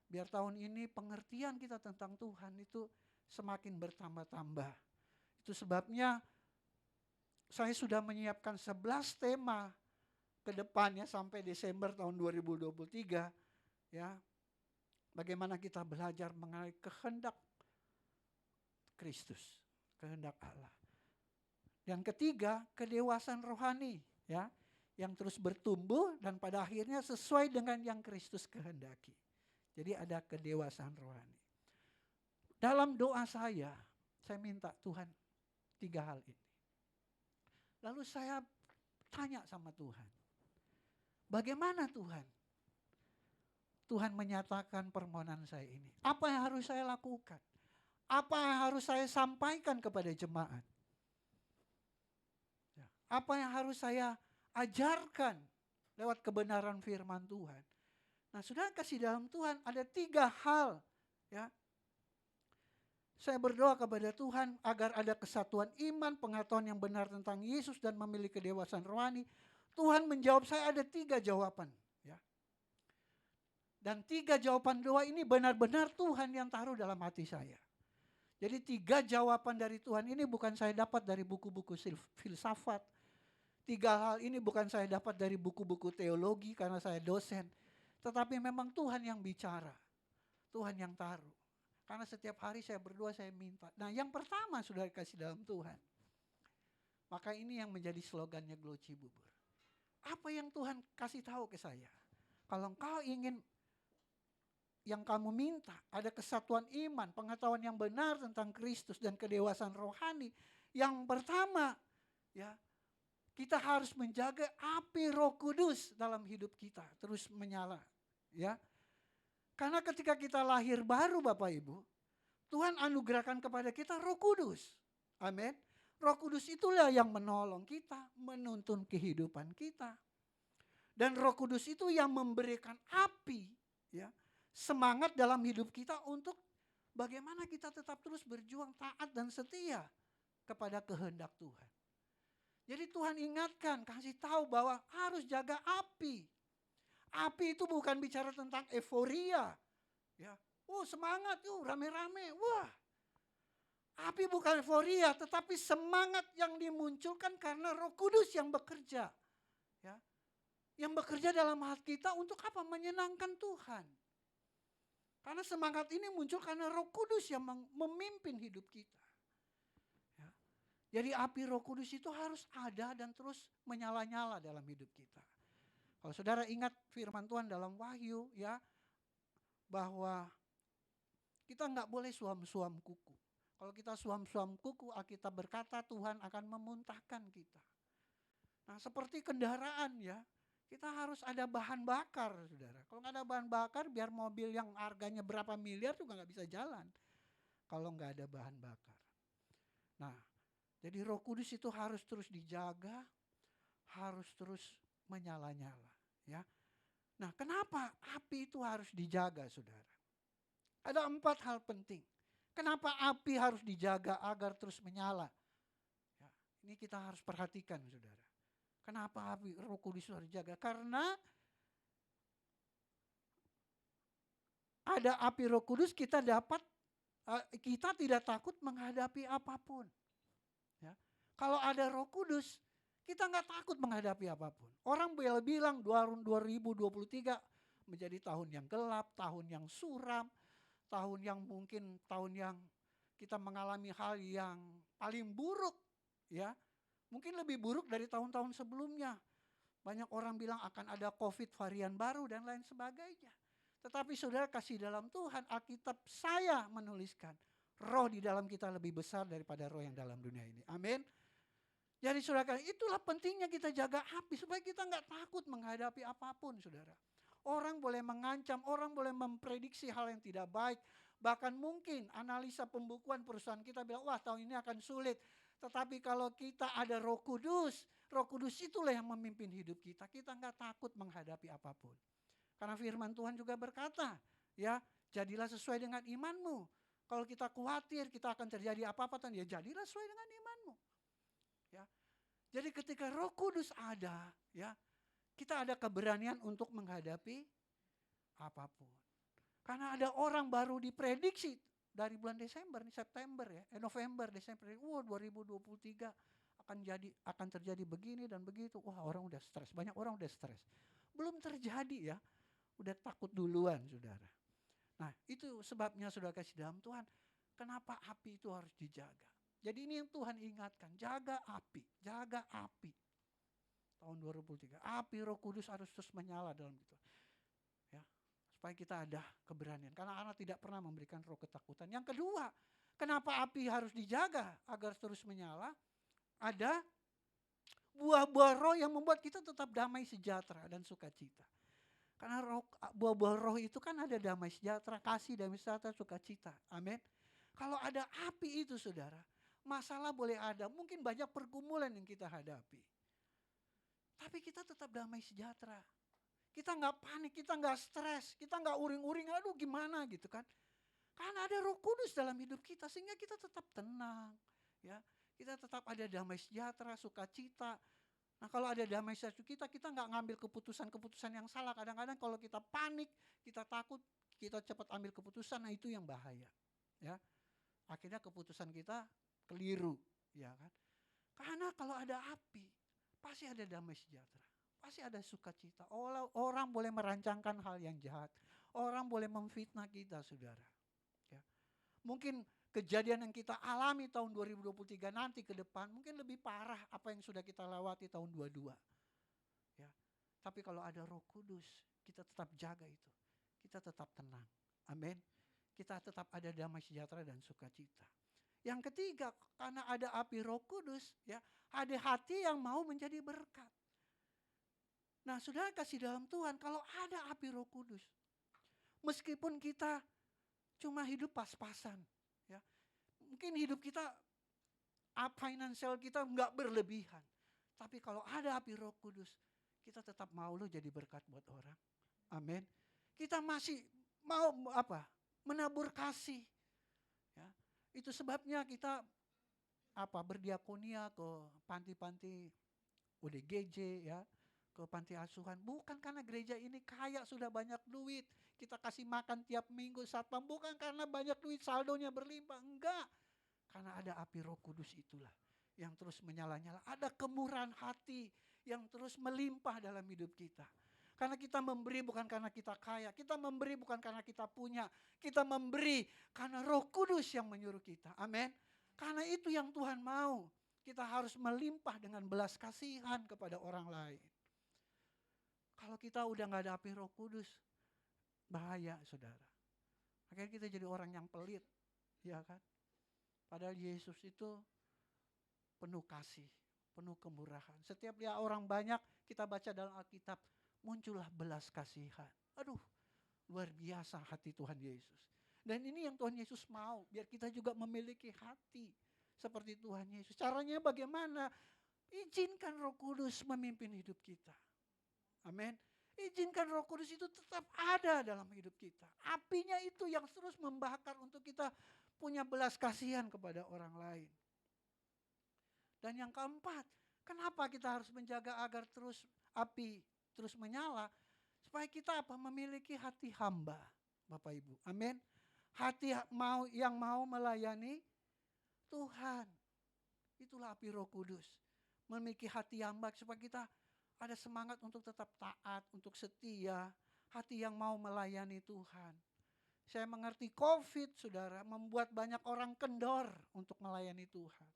Biar tahun ini pengertian kita tentang Tuhan itu semakin bertambah-tambah. Itu sebabnya saya sudah menyiapkan 11 tema ke depannya sampai Desember tahun 2023. Ya, bagaimana kita belajar mengenai kehendak Kristus, kehendak Allah. Yang ketiga, kedewasaan rohani. Ya, yang terus bertumbuh dan pada akhirnya sesuai dengan yang Kristus kehendaki. Jadi ada kedewasaan rohani. Dalam doa saya minta Tuhan 3 hal ini. Lalu saya tanya sama Tuhan, bagaimana Tuhan? Tuhan menyatakan permohonan saya ini. Apa yang harus saya lakukan? Apa yang harus saya sampaikan kepada jemaat? Apa yang harus saya ajarkan lewat kebenaran firman Tuhan. Nah, saudara kasih dalam Tuhan ada 3 hal. Ya. Saya berdoa kepada Tuhan agar ada kesatuan iman, pengetahuan yang benar tentang Yesus dan memiliki kedewasaan rohani. Tuhan menjawab saya ada 3 jawaban. Ya. Dan 3 jawaban doa ini benar-benar Tuhan yang taruh dalam hati saya. Jadi 3 jawaban dari Tuhan ini bukan saya dapat dari buku-buku filsafat. 3 hal ini bukan saya dapat dari buku-buku teologi karena saya dosen. Tetapi memang Tuhan yang bicara. Tuhan yang taruh. Karena setiap hari saya berdoa, saya minta. Nah, yang pertama sudah dikasih dalam Tuhan. Maka ini yang menjadi slogannya Glow Cibubur. Apa yang Tuhan kasih tahu ke saya? Kalau engkau ingin yang kamu minta, ada kesatuan iman, pengetahuan yang benar tentang Kristus dan kedewasaan rohani. Yang pertama, ya, kita harus menjaga api Roh Kudus dalam hidup kita terus menyala, ya. Karena ketika kita lahir baru Bapak Ibu, Tuhan anugerahkan kepada kita Roh Kudus. Amin. Roh Kudus itulah yang menolong kita, menuntun kehidupan kita. Dan Roh Kudus itu yang memberikan api, ya, semangat dalam hidup kita untuk bagaimana kita tetap terus berjuang taat dan setia kepada kehendak Tuhan. Jadi Tuhan ingatkan, kasih tahu bahwa harus jaga api. Api itu bukan bicara tentang euforia. Ya. Semangat, rame-rame. Wah. Api bukan euforia, tetapi semangat yang dimunculkan karena Roh Kudus yang bekerja. Ya. Yang bekerja dalam hati kita untuk apa? Menyenangkan Tuhan. Karena semangat ini muncul karena Roh Kudus yang memimpin hidup kita. Ya. Jadi api Roh Kudus itu harus ada dan terus menyala-nyala dalam hidup kita. Kalau saudara ingat firman Tuhan dalam Wahyu ya, bahwa kita nggak boleh suam-suam kuku. Kalau kita suam-suam kuku, Alkitab berkata Tuhan akan memuntahkan kita. Nah seperti kendaraan ya, kita harus ada bahan bakar saudara. Kalau nggak ada bahan bakar, biar mobil yang harganya berapa miliar juga nggak bisa jalan. Kalau nggak ada bahan bakar. Nah, jadi Roh Kudus itu harus terus dijaga, harus terus menyala-nyala. Ya. Nah kenapa api itu harus dijaga saudara? Ada 4 hal penting. Kenapa api harus dijaga agar terus menyala? Ya, ini kita harus perhatikan saudara. Kenapa api Roh Kudus harus dijaga? Karena ada api Roh Kudus kita tidak takut menghadapi apapun. Ya. Kalau ada Roh Kudus, kita nggak takut menghadapi apapun. Orang bilang 2023 menjadi tahun yang gelap, tahun yang suram, tahun yang kita mengalami hal yang paling buruk, ya. Mungkin lebih buruk dari tahun-tahun sebelumnya. Banyak orang bilang akan ada COVID varian baru dan lain sebagainya. Tetapi saudara kasih dalam Tuhan, Alkitab saya menuliskan, roh di dalam kita lebih besar daripada roh yang dalam dunia ini. Amin. Jadi saudara, itulah pentingnya kita jaga api supaya kita nggak takut menghadapi apapun saudara. Orang boleh mengancam, orang boleh memprediksi hal yang tidak baik. Bahkan mungkin analisa pembukuan perusahaan kita bilang, wah tahun ini akan sulit. Tetapi kalau kita ada Roh Kudus itulah yang memimpin hidup kita. Kita nggak takut menghadapi apapun. Karena firman Tuhan juga berkata, ya jadilah sesuai dengan imanmu. Kalau kita khawatir kita akan terjadi apa-apa, ya jadilah sesuai dengan imanmu. Ya. Jadi ketika Roh Kudus ada, ya kita ada keberanian untuk menghadapi apapun. Karena ada orang baru diprediksi dari bulan Desember, September ya, November, Desember, 2023 akan terjadi begini dan begitu. Wah, orang udah stres, banyak orang udah stres. Belum terjadi ya, udah takut duluan saudara. Nah itu sebabnya saudara kasih dalam Tuhan, kenapa api itu harus dijaga. Jadi ini yang Tuhan ingatkan, jaga api, jaga api. Tahun 2003, api Roh Kudus harus terus menyala dalam itu. Ya, supaya kita ada keberanian. Karena anak tidak pernah memberikan roh ketakutan. Yang kedua, kenapa api harus dijaga agar terus menyala? Ada buah-buah roh yang membuat kita tetap damai sejahtera dan sukacita. Karena buah-buah roh itu kan ada damai sejahtera, kasih, damai sejahtera, sukacita. Amin. Kalau ada api itu saudara, masalah boleh ada. Mungkin banyak pergumulan yang kita hadapi. Tapi kita tetap damai sejahtera. Kita nggak panik, kita nggak stres, kita nggak uring-uring, aduh gimana gitu kan. Karena ada Roh Kudus dalam hidup kita sehingga kita tetap tenang. Ya, kita tetap ada damai sejahtera, sukacita. Nah kalau ada damai sejahtera kita nggak ngambil keputusan-keputusan yang salah. Kadang-kadang kalau kita panik, kita takut, kita cepat ambil keputusan, nah itu yang bahaya. Ya, akhirnya keputusan kita keliru, ya kan. Karena kalau ada api, pasti ada damai sejahtera, pasti ada sukacita. Orang boleh merancangkan hal yang jahat, orang boleh memfitnah kita saudara. Ya. Mungkin kejadian yang kita alami tahun 2023 nanti ke depan mungkin lebih parah apa yang sudah kita lewati tahun 22. Ya. Tapi kalau ada Roh Kudus, kita tetap jaga itu. Kita tetap tenang. Amin. Kita tetap ada damai sejahtera dan sukacita. Yang ketiga, karena ada api Roh Kudus, ya, ada hati yang mau menjadi berkat. Nah, saudara kasih dalam Tuhan, kalau ada api Roh Kudus, meskipun kita cuma hidup pas-pasan, ya, mungkin hidup kita, finansial kita nggak berlebihan, tapi kalau ada api Roh Kudus, kita tetap mau loh jadi berkat buat orang. Amin. Kita masih mau menabur kasih. Ya. Itu sebabnya kita berdiakonia ke panti-panti ODGJ ya, ke panti asuhan. Bukan karena gereja ini kaya sudah banyak duit, kita kasih makan tiap minggu satpam, bukan karena banyak duit saldonya berlimpah, enggak. Karena ada api Roh Kudus itulah yang terus menyala-nyala, ada kemurahan hati yang terus melimpah dalam hidup kita. Karena kita memberi bukan karena kita kaya, kita memberi bukan karena kita punya, kita memberi karena Roh Kudus yang menyuruh kita. Amin. Karena itu yang Tuhan mau. Kita harus melimpah dengan belas kasihan kepada orang lain. Kalau kita udah gak ada api Roh Kudus, bahaya saudara. Akhirnya kita jadi orang yang pelit, ya kan? Padahal Yesus itu penuh kasih, penuh kemurahan. Setiap dia orang banyak, kita baca dalam Alkitab, muncullah belas kasihan. Aduh, luar biasa hati Tuhan Yesus. Dan ini yang Tuhan Yesus mau, biar kita juga memiliki hati seperti Tuhan Yesus. Caranya bagaimana? Izinkan Roh Kudus memimpin hidup kita. Amin. Izinkan Roh Kudus itu tetap ada dalam hidup kita. Apinya itu yang terus membakar untuk kita punya belas kasihan kepada orang lain. Dan yang keempat, kenapa kita harus menjaga agar terus api terus menyala? Supaya kita memiliki hati hamba, Bapak Ibu. Amin. Hati yang mau melayani Tuhan. Itulah api Roh Kudus. Memiliki hati hamba supaya kita ada semangat untuk tetap taat, untuk setia, hati yang mau melayani Tuhan. Saya mengerti COVID, saudara, membuat banyak orang kendor untuk melayani Tuhan.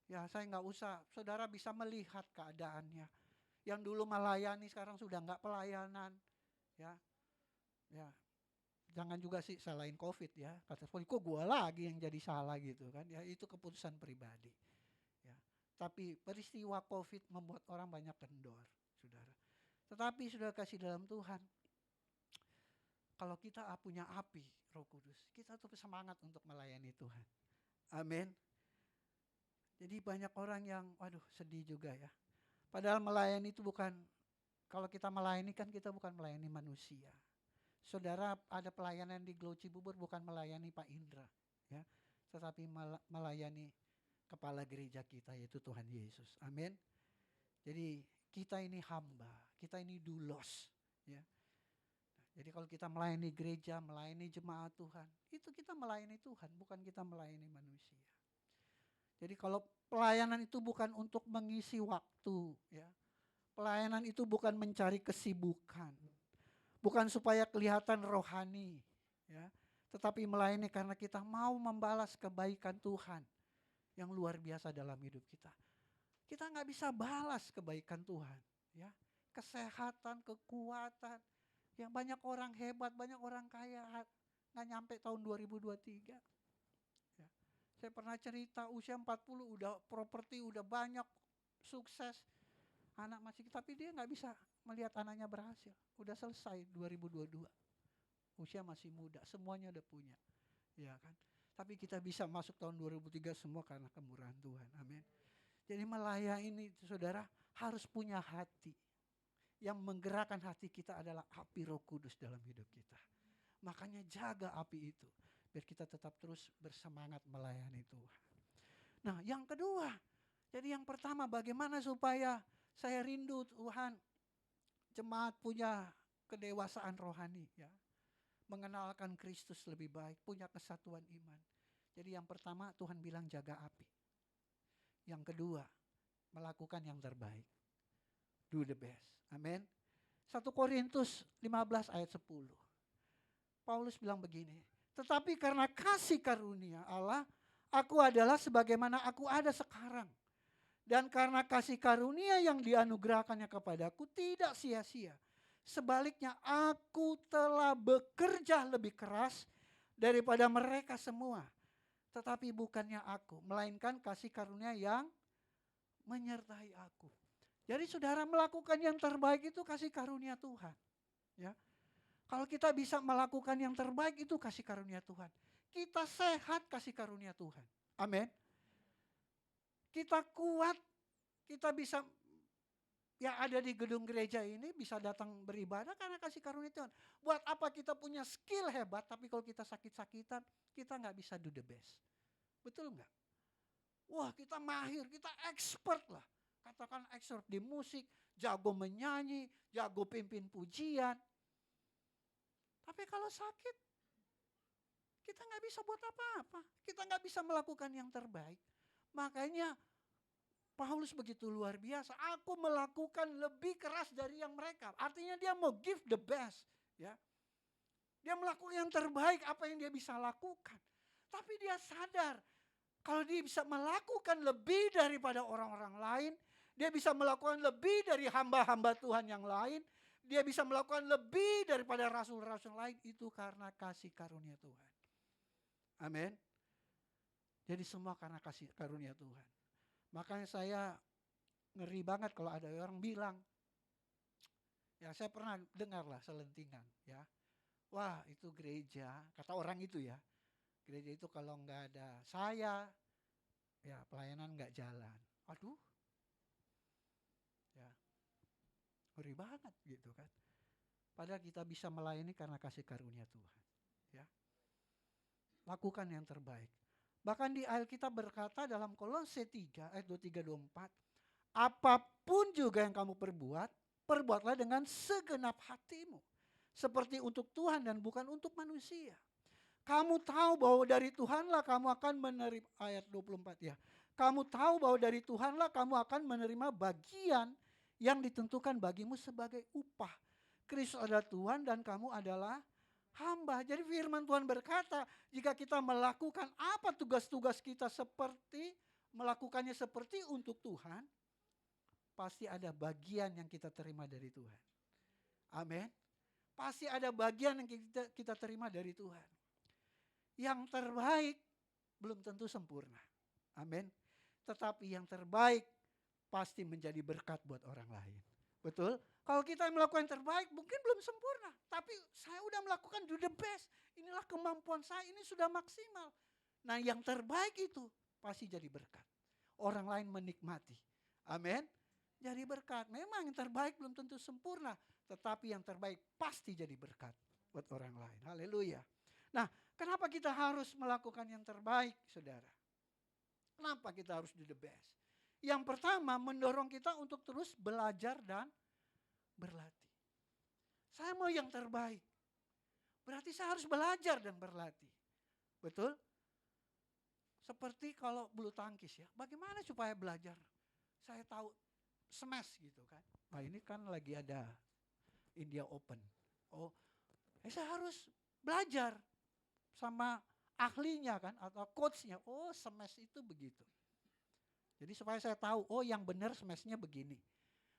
Ya, saya nggak usah, saudara bisa melihat keadaannya. Yang dulu melayani sekarang sudah nggak pelayanan. Ya, jangan juga sih salahin COVID ya. Kata kok gue lagi yang jadi salah gitu kan? Ya itu keputusan pribadi. Tapi peristiwa COVID membuat orang banyak kendor, saudara. Tetapi saudara kasih dalam Tuhan, kalau kita punya api Roh Kudus, kita tuh semangat untuk melayani Tuhan. Amin. Jadi banyak orang yang, waduh sedih juga ya. Padahal melayani itu bukan, kalau kita melayani kan kita bukan melayani manusia. Saudara ada pelayanan di Glow Cibubur bukan melayani Pak Indra, ya, tetapi melayani kepala gereja kita yaitu Tuhan Yesus. Amin. Jadi kita ini hamba, kita ini doulos, ya. Jadi kalau kita melayani gereja, melayani jemaat Tuhan, itu kita melayani Tuhan, bukan kita melayani manusia. Jadi kalau pelayanan itu bukan untuk mengisi waktu, ya. Pelayanan itu bukan mencari kesibukan, bukan supaya kelihatan rohani, ya. Tetapi melayani karena kita mau membalas kebaikan Tuhan yang luar biasa dalam hidup kita. Kita nggak bisa balas kebaikan Tuhan, ya. Kesehatan, kekuatan, yang banyak orang hebat, banyak orang kaya nggak nyampe tahun 2023. Ya. Saya pernah cerita usia 40 udah properti, udah banyak, sukses, anak masih, tapi dia nggak bisa melihat anaknya berhasil. Udah selesai 2022, usia masih muda, semuanya udah punya, ya kan. Tapi kita bisa masuk tahun 2003 semua karena kemurahan Tuhan. Amin. Jadi melayani saudara harus punya hati. Yang menggerakkan hati kita adalah api Roh Kudus dalam hidup kita. Makanya jaga api itu. Biar kita tetap terus bersemangat melayani Tuhan. Nah yang kedua. Jadi yang pertama bagaimana supaya saya rindu Tuhan. Jemaat punya kedewasaan rohani, ya. Mengenalkan Kristus lebih baik, punya kesatuan iman. Jadi yang pertama Tuhan bilang jaga api. Yang kedua, melakukan yang terbaik. Do the best. Amin. 1 Korintus 15 ayat 10. Paulus bilang begini, tetapi karena kasih karunia Allah, aku adalah sebagaimana aku ada sekarang. Dan karena kasih karunia yang dianugerahkannya kepadaku tidak sia-sia. Sebaliknya aku telah bekerja lebih keras daripada mereka semua. Tetapi bukannya aku, melainkan kasih karunia yang menyertai aku. Jadi saudara melakukan yang terbaik itu kasih karunia Tuhan. Ya. Kalau kita bisa melakukan yang terbaik itu kasih karunia Tuhan. Kita sehat kasih karunia Tuhan. Amin. Kita kuat, kita bisa yang ada di gedung gereja ini bisa datang beribadah karena kasih karunia Tuhan. Buat apa kita punya skill hebat, tapi kalau kita sakit-sakitan, kita nggak bisa do the best. Betul nggak? Wah kita mahir, kita expert lah. Katakan expert di musik, jago menyanyi, jago pimpin pujian. Tapi kalau sakit, kita nggak bisa buat apa-apa. Kita nggak bisa melakukan yang terbaik. Makanya Paulus begitu luar biasa. Aku melakukan lebih keras dari yang mereka. Artinya dia mau give the best. Ya. Dia melakukan yang terbaik apa yang dia bisa lakukan. Tapi dia sadar Kalau dia bisa melakukan lebih daripada orang-orang lain, dia bisa melakukan lebih dari hamba-hamba Tuhan yang lain, dia bisa melakukan lebih daripada rasul-rasul lain, itu karena kasih karunia Tuhan. Amin. Jadi semua karena kasih karunia Tuhan. Makanya saya ngeri banget kalau ada orang bilang, ya saya pernah dengar lah selentingan ya. Wah itu gereja, kata orang itu ya. Gereja itu kalau nggak ada saya, ya pelayanan nggak jalan. Aduh, ya ngeri banget gitu kan. Padahal kita bisa melayani karena kasih karunia Tuhan. Ya, lakukan yang terbaik. Bahkan di Alkitab berkata dalam Kolose 3 ayat 23-24, apapun juga yang kamu perbuat, perbuatlah dengan segenap hatimu. Seperti untuk Tuhan dan bukan untuk manusia. Kamu tahu bahwa dari Tuhanlah kamu akan menerima, ayat 24 ya. Kamu tahu bahwa dari Tuhanlah kamu akan menerima bagian yang ditentukan bagimu sebagai upah. Kristus adalah Tuhan dan kamu adalah hamba. Jadi firman Tuhan berkata, jika kita melakukan apa tugas-tugas kita seperti, melakukannya seperti untuk Tuhan, pasti ada bagian yang kita terima dari Tuhan. Amin. Pasti ada bagian yang kita terima dari Tuhan. Yang terbaik belum tentu sempurna. Amin. Tetapi yang terbaik pasti menjadi berkat buat orang lain. Betul? Kalau kita melakukan yang terbaik mungkin belum sempurna. Tapi saya udah melakukan do the best. Inilah kemampuan saya, ini sudah maksimal. Nah yang terbaik itu pasti jadi berkat. Orang lain menikmati. Amin. Jadi berkat. Memang yang terbaik belum tentu sempurna. Tetapi yang terbaik pasti jadi berkat buat orang lain. Haleluya. Nah, kenapa kita harus melakukan yang terbaik, saudara? Kenapa kita harus do the best? Yang pertama, mendorong kita untuk terus belajar dan berlatih. Saya mau yang terbaik. Berarti saya harus belajar dan berlatih. Betul? Seperti kalau bulu tangkis ya. Bagaimana supaya belajar? Saya tahu smash gitu kan. Nah ini kan lagi ada India Open. Oh, saya harus belajar sama ahlinya kan atau coachnya. Oh smash itu begitu. Jadi supaya saya tahu, oh yang benar smashnya begini.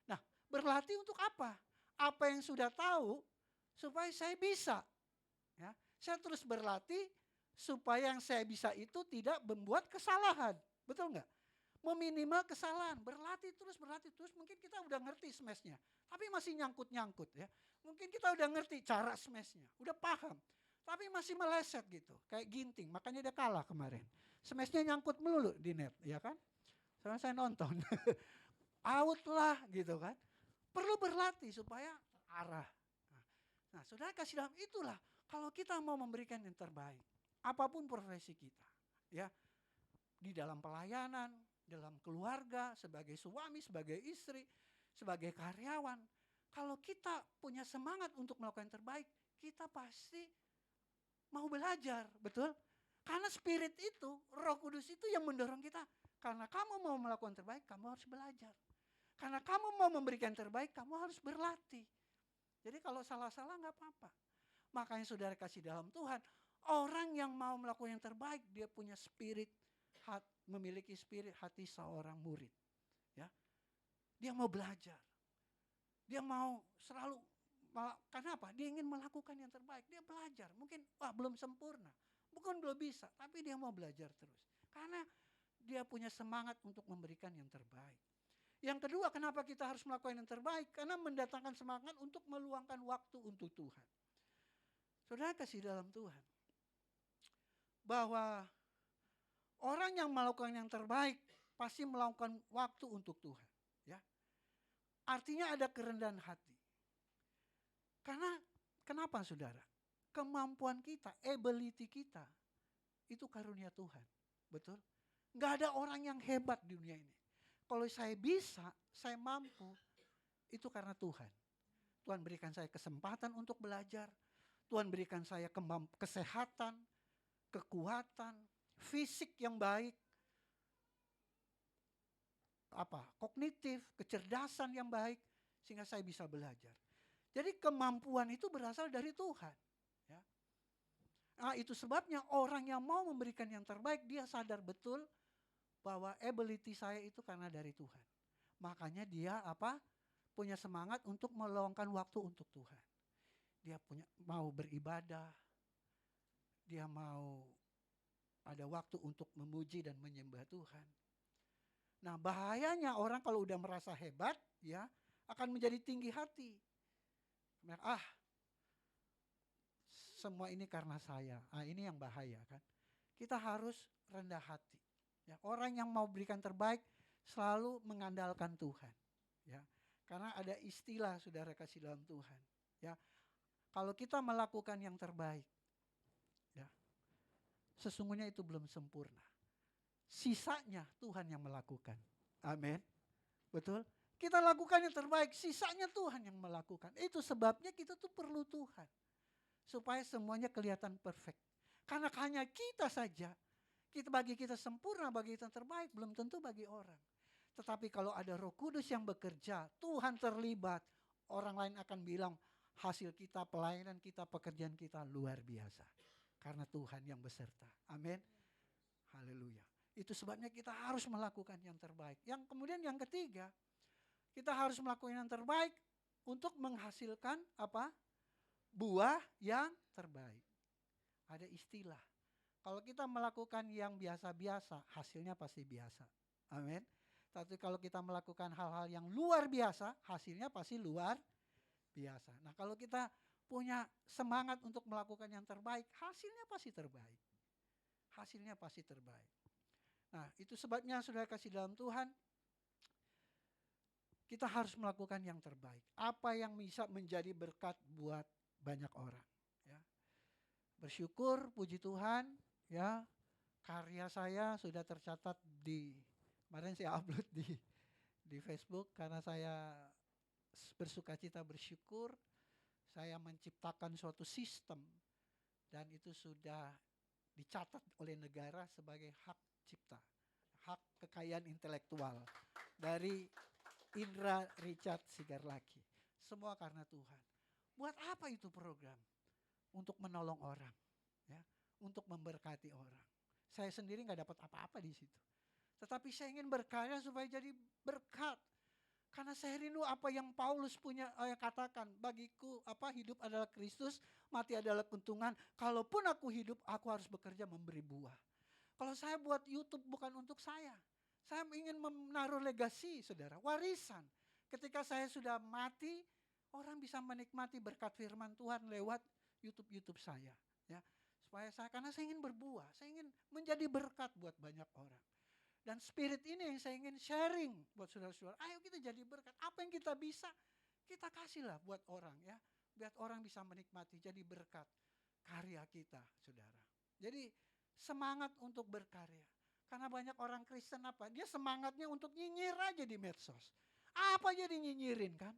Nah berlatih untuk apa? Apa yang sudah tahu supaya saya bisa. Ya, saya terus berlatih supaya yang saya bisa itu tidak membuat kesalahan. Betul nggak? Meminimal kesalahan, berlatih terus, mungkin kita udah ngerti smashnya. Tapi masih nyangkut-nyangkut ya. Mungkin kita udah ngerti cara smashnya, udah paham. Tapi masih meleset gitu, kayak Ginting, makanya dia kalah kemarin. Smashnya nyangkut melulu di net, ya kan? Soalnya saya nonton, out lah gitu kan. Perlu berlatih supaya arah. Nah saudara kasih dalam itulah, kalau kita mau memberikan yang terbaik, apapun profesi kita, ya di dalam pelayanan, dalam keluarga, sebagai suami, sebagai istri, sebagai karyawan. Kalau kita punya semangat untuk melakukan yang terbaik, kita pasti mau belajar, betul? Karena spirit itu, Roh Kudus itu yang mendorong kita. Karena kamu mau melakukan yang terbaik, kamu harus belajar. Karena kamu mau memberikan yang terbaik, kamu harus berlatih. Jadi kalau salah-salah gak apa-apa. Makanya saudara kasih dalam Tuhan, orang yang mau melakukan yang terbaik, dia punya spirit, memiliki spirit hati seorang murid. Ya, dia mau belajar. Dia mau selalu, kenapa? Dia ingin melakukan yang terbaik. Dia belajar. Mungkin belum sempurna. Mungkin belum bisa. Tapi dia mau belajar terus. Karena dia punya semangat untuk memberikan yang terbaik. Yang kedua, kenapa kita harus melakukan yang terbaik? Karena mendatangkan semangat untuk meluangkan waktu untuk Tuhan. Saudara kasih dalam Tuhan. Bahwa orang yang melakukan yang terbaik pasti melakukan waktu untuk Tuhan. Ya. Artinya ada kerendahan hati. Karena kenapa saudara? Kemampuan kita, ability kita, itu karunia Tuhan. Betul? Gak ada orang yang hebat di dunia ini. Kalau saya bisa, saya mampu, itu karena Tuhan. Tuhan berikan saya kesempatan untuk belajar. Tuhan berikan saya kesehatan, kekuatan, fisik yang baik, kognitif, kecerdasan yang baik, sehingga saya bisa belajar. Jadi kemampuan itu berasal dari Tuhan. Ya. Itu sebabnya orang yang mau memberikan yang terbaik, dia sadar betul bahwa ability saya itu karena dari Tuhan. Makanya dia punya semangat untuk meluangkan waktu untuk Tuhan. Dia mau beribadah, dia mau ada waktu untuk memuji dan menyembah Tuhan. Nah, bahayanya orang kalau udah merasa hebat, ya, akan menjadi tinggi hati. Semua ini karena saya. Ini yang bahaya kan. Kita harus rendah hati. Ya, orang yang mau berikan terbaik selalu mengandalkan Tuhan. Ya, karena ada istilah saudara kasih dalam Tuhan. Ya, kalau kita melakukan yang terbaik, ya, sesungguhnya itu belum sempurna. Sisanya Tuhan yang melakukan. Amin. Betul? Kita lakukan yang terbaik, sisanya Tuhan yang melakukan. Itu sebabnya kita tuh perlu Tuhan. Supaya semuanya kelihatan perfect. Karena hanya kita saja, bagi kita sempurna, bagi kita terbaik, belum tentu bagi orang. Tetapi kalau ada Roh Kudus yang bekerja, Tuhan terlibat, orang lain akan bilang hasil kita, pelayanan kita, pekerjaan kita luar biasa. Karena Tuhan yang beserta. Amin. Haleluya. Itu sebabnya kita harus melakukan yang terbaik. Yang kemudian yang ketiga, kita harus melakukan yang terbaik untuk menghasilkan buah yang terbaik. Ada istilah. Kalau kita melakukan yang biasa-biasa, hasilnya pasti biasa. Amin. Tapi kalau kita melakukan hal-hal yang luar biasa, hasilnya pasti luar biasa. Nah, kalau kita punya semangat untuk melakukan yang terbaik, hasilnya pasti terbaik. Hasilnya pasti terbaik. Nah, itu sebabnya saudara kasih dalam Tuhan, kita harus melakukan yang terbaik. Apa yang bisa menjadi berkat buat banyak orang. Ya. Bersyukur, puji Tuhan, ya, karya saya sudah tercatat kemarin saya upload di Facebook karena saya bersukacita bersyukur, saya menciptakan suatu sistem dan itu sudah dicatat oleh negara sebagai hak cipta, hak kekayaan intelektual dari Indra Richard Sigarlaki. Semua karena Tuhan. Buat apa itu program? Untuk menolong orang, ya, untuk memberkati orang. Saya sendiri nggak dapat apa-apa di situ. Tetapi saya ingin berkarya supaya jadi berkat. Karena saya rindu apa yang Paulus punya katakan, bagiku hidup adalah Kristus, mati adalah keuntungan. Kalaupun aku hidup, aku harus bekerja memberi buah. Kalau saya buat YouTube bukan untuk saya ingin menaruh legasi, saudara, warisan. Ketika saya sudah mati, orang bisa menikmati berkat firman Tuhan lewat YouTube saya, ya. Karena saya ingin berbuah, saya ingin menjadi berkat buat banyak orang. Dan spirit ini yang saya ingin sharing buat saudara-saudara. Ayo kita jadi berkat. Apa yang kita bisa, kita kasihlah buat orang, ya. Biar orang bisa menikmati, jadi berkat karya kita, saudara. Jadi semangat untuk berkarya. Karena banyak orang Kristen dia semangatnya untuk nyinyir aja di medsos. Apa aja dinyinyirin kan?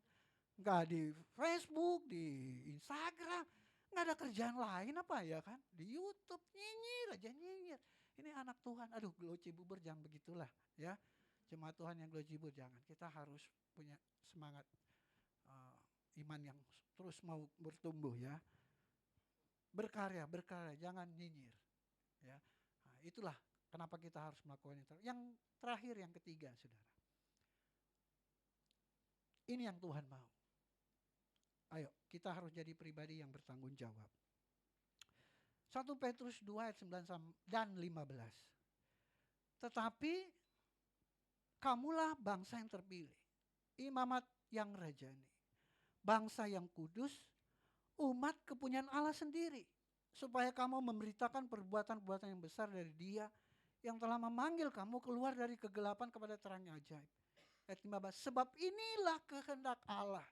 Enggak di Facebook, di Instagram. Enggak ada kerjaan lain ya kan? Di YouTube nyinyir aja nyinyir. Ini anak Tuhan, Glow Cibubur jangan begitulah, ya. Jemaat Tuhan yang Glow Cibubur jangan. Kita harus punya semangat iman yang terus mau bertumbuh, ya. Berkarya, jangan nyinyir, ya. Nah, itulah kenapa kita harus melakukan itu. Yang terakhir, yang ketiga, saudara. Ini yang Tuhan mau. Ayo, kita harus jadi pribadi yang bertanggung jawab. 1 Petrus 2 ayat 9 dan 15. Tetapi kamulah bangsa yang terpilih, imamat yang rajani, bangsa yang kudus, umat kepunyaan Allah sendiri, supaya kamu memberitakan perbuatan-perbuatan yang besar dari Dia yang telah memanggil kamu keluar dari kegelapan kepada terang yang ajaib. Ayat 15, sebab inilah kehendak Allah,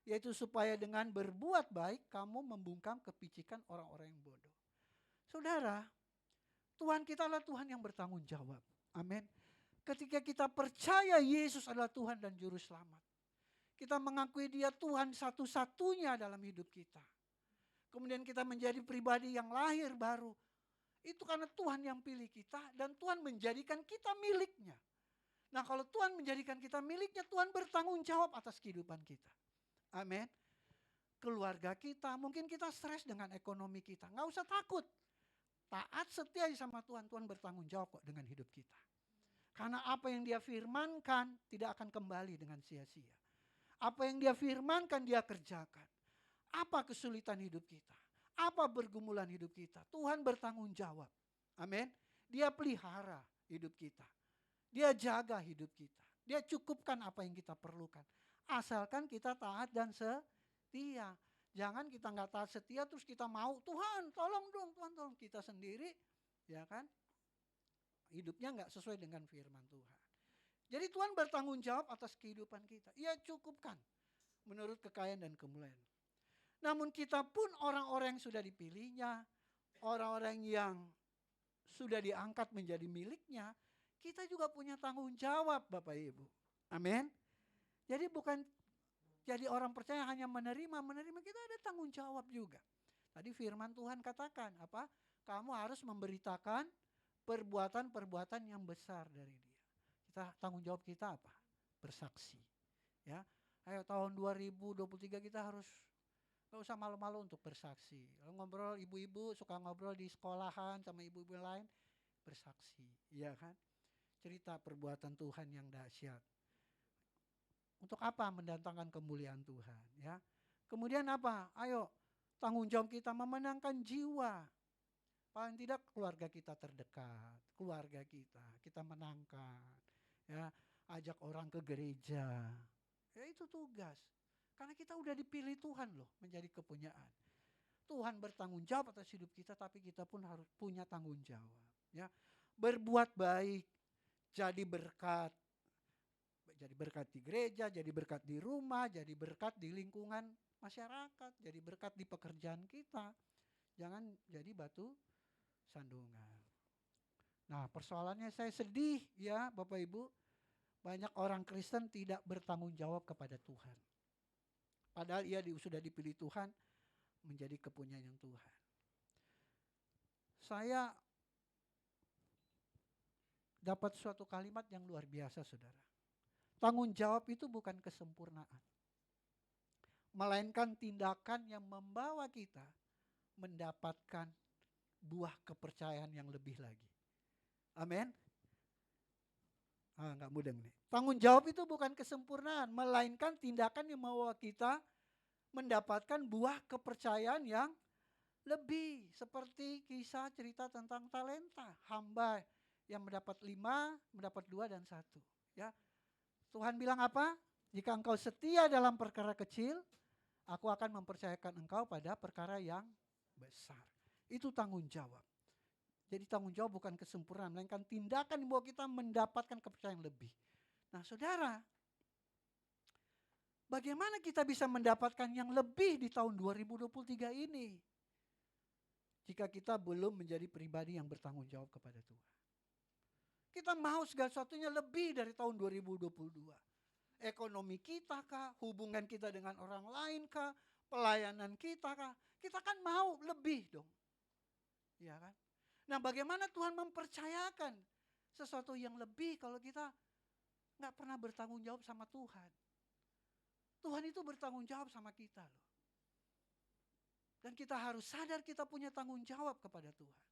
yaitu supaya dengan berbuat baik kamu membungkam kepicikan orang-orang yang bodoh. Saudara, Tuhan kita adalah Tuhan yang bertanggung jawab. Amin. Ketika kita percaya Yesus adalah Tuhan dan Juru Selamat, kita mengakui Dia Tuhan satu-satunya dalam hidup kita. Kemudian kita menjadi pribadi yang lahir baru. Itu karena Tuhan yang pilih kita dan Tuhan menjadikan kita miliknya. Nah, kalau Tuhan menjadikan kita miliknya, Tuhan bertanggung jawab atas kehidupan kita. Amin. Keluarga kita, mungkin kita stres dengan ekonomi kita. Nggak usah takut. taat setia sama Tuhan, Tuhan bertanggung jawab kok dengan hidup kita. Karena apa yang dia firmankan tidak akan kembali dengan sia-sia. Apa yang dia firmankan dia kerjakan. Apa kesulitan hidup kita? Apa pergumulan hidup kita? Tuhan bertanggung jawab. Amin. Dia pelihara hidup kita. Dia jaga hidup kita. Dia cukupkan apa yang kita perlukan. Asalkan kita taat dan setia. Jangan kita nggak taat setia terus kita mau, Tuhan tolong dong, Tuhan tolong. Kita sendiri, ya kan, hidupnya nggak sesuai dengan firman Tuhan. Jadi Tuhan bertanggung jawab atas kehidupan kita. Ia cukupkan menurut kekayaan dan kemuliaan. Namun kita pun orang-orang yang sudah dipilihnya, orang-orang yang sudah diangkat menjadi miliknya, kita juga punya tanggung jawab Bapak Ibu. Amin. Jadi bukan jadi orang percaya hanya menerima, kita ada tanggung jawab juga. Tadi firman Tuhan katakan apa? Kamu harus memberitakan perbuatan-perbuatan yang besar dari Dia. Tanggung jawab kita apa? Bersaksi. Ya. Ayo tahun 2023 kita harus gak usah malu-malu untuk bersaksi. Kalau ngobrol ibu-ibu suka ngobrol di sekolahan sama ibu-ibu lain, bersaksi, ya kan? Cerita perbuatan Tuhan yang dahsyat. Untuk apa? Mendatangkan kemuliaan Tuhan, ya. Kemudian apa? Ayo, tanggung jawab kita memenangkan jiwa. Paling tidak keluarga kita terdekat, keluarga kita menangkan, ya. Ajak orang ke gereja. Ya itu tugas. Karena kita udah dipilih Tuhan loh menjadi kepunyaan. Tuhan bertanggung jawab atas hidup kita, tapi kita pun harus punya tanggung jawab, ya. Berbuat baik, jadi berkat. Jadi berkat di gereja, jadi berkat di rumah, jadi berkat di lingkungan masyarakat, jadi berkat di pekerjaan kita. Jangan jadi batu sandungan. Nah, persoalannya saya sedih ya Bapak Ibu, banyak orang Kristen tidak bertanggung jawab kepada Tuhan. Padahal ia sudah dipilih Tuhan menjadi kepunyaan Tuhan. Saya dapat suatu kalimat yang luar biasa saudara. Tanggung jawab itu bukan kesempurnaan. Melainkan tindakan yang membawa kita mendapatkan buah kepercayaan yang lebih lagi. Amin. Enggak mudeng nih. Tanggung jawab itu bukan kesempurnaan, melainkan tindakan yang membawa kita mendapatkan buah kepercayaan yang lebih. Seperti kisah cerita tentang talenta. Hamba yang mendapat 5, mendapat 2 dan 1. Ya. Tuhan bilang apa? Jika engkau setia dalam perkara kecil, aku akan mempercayakan engkau pada perkara yang besar. Itu tanggung jawab. Jadi tanggung jawab bukan kesempurnaan, melainkan tindakan yang membawa kita mendapatkan kepercayaan yang lebih. Nah saudara, bagaimana kita bisa mendapatkan yang lebih di tahun 2023 ini? Jika kita belum menjadi pribadi yang bertanggung jawab kepada Tuhan. Kita mau segala sesuatunya lebih dari tahun 2022. Ekonomi kita kah, hubungan kita dengan orang lain kah, pelayanan kita kah. Kita kan mau lebih dong. Ya kan? Nah bagaimana Tuhan mempercayakan sesuatu yang lebih kalau kita gak pernah bertanggung jawab sama Tuhan. Tuhan itu bertanggung jawab sama kita loh. Dan kita harus sadar kita punya tanggung jawab kepada Tuhan.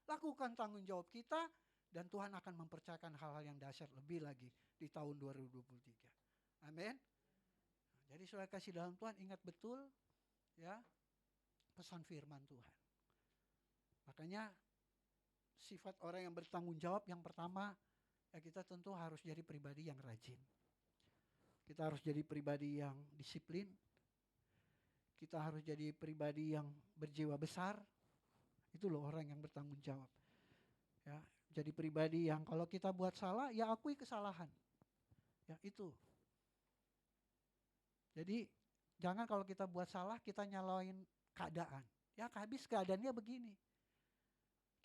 Lakukan tanggung jawab kita dan Tuhan akan mempercayakan hal-hal yang dahsyat lebih lagi di tahun 2023. Amin. Jadi saudara kasih dalam Tuhan, ingat betul ya pesan firman Tuhan. Makanya sifat orang yang bertanggung jawab yang pertama ya kita tentu harus jadi pribadi yang rajin. Kita harus jadi pribadi yang disiplin. Kita harus jadi pribadi yang berjiwa besar. Itu loh orang yang bertanggung jawab. Ya, jadi pribadi yang kalau kita buat salah, ya akui kesalahan. Ya itu. Jadi jangan kalau kita buat salah, kita nyalain keadaan. Ya habis keadaannya begini.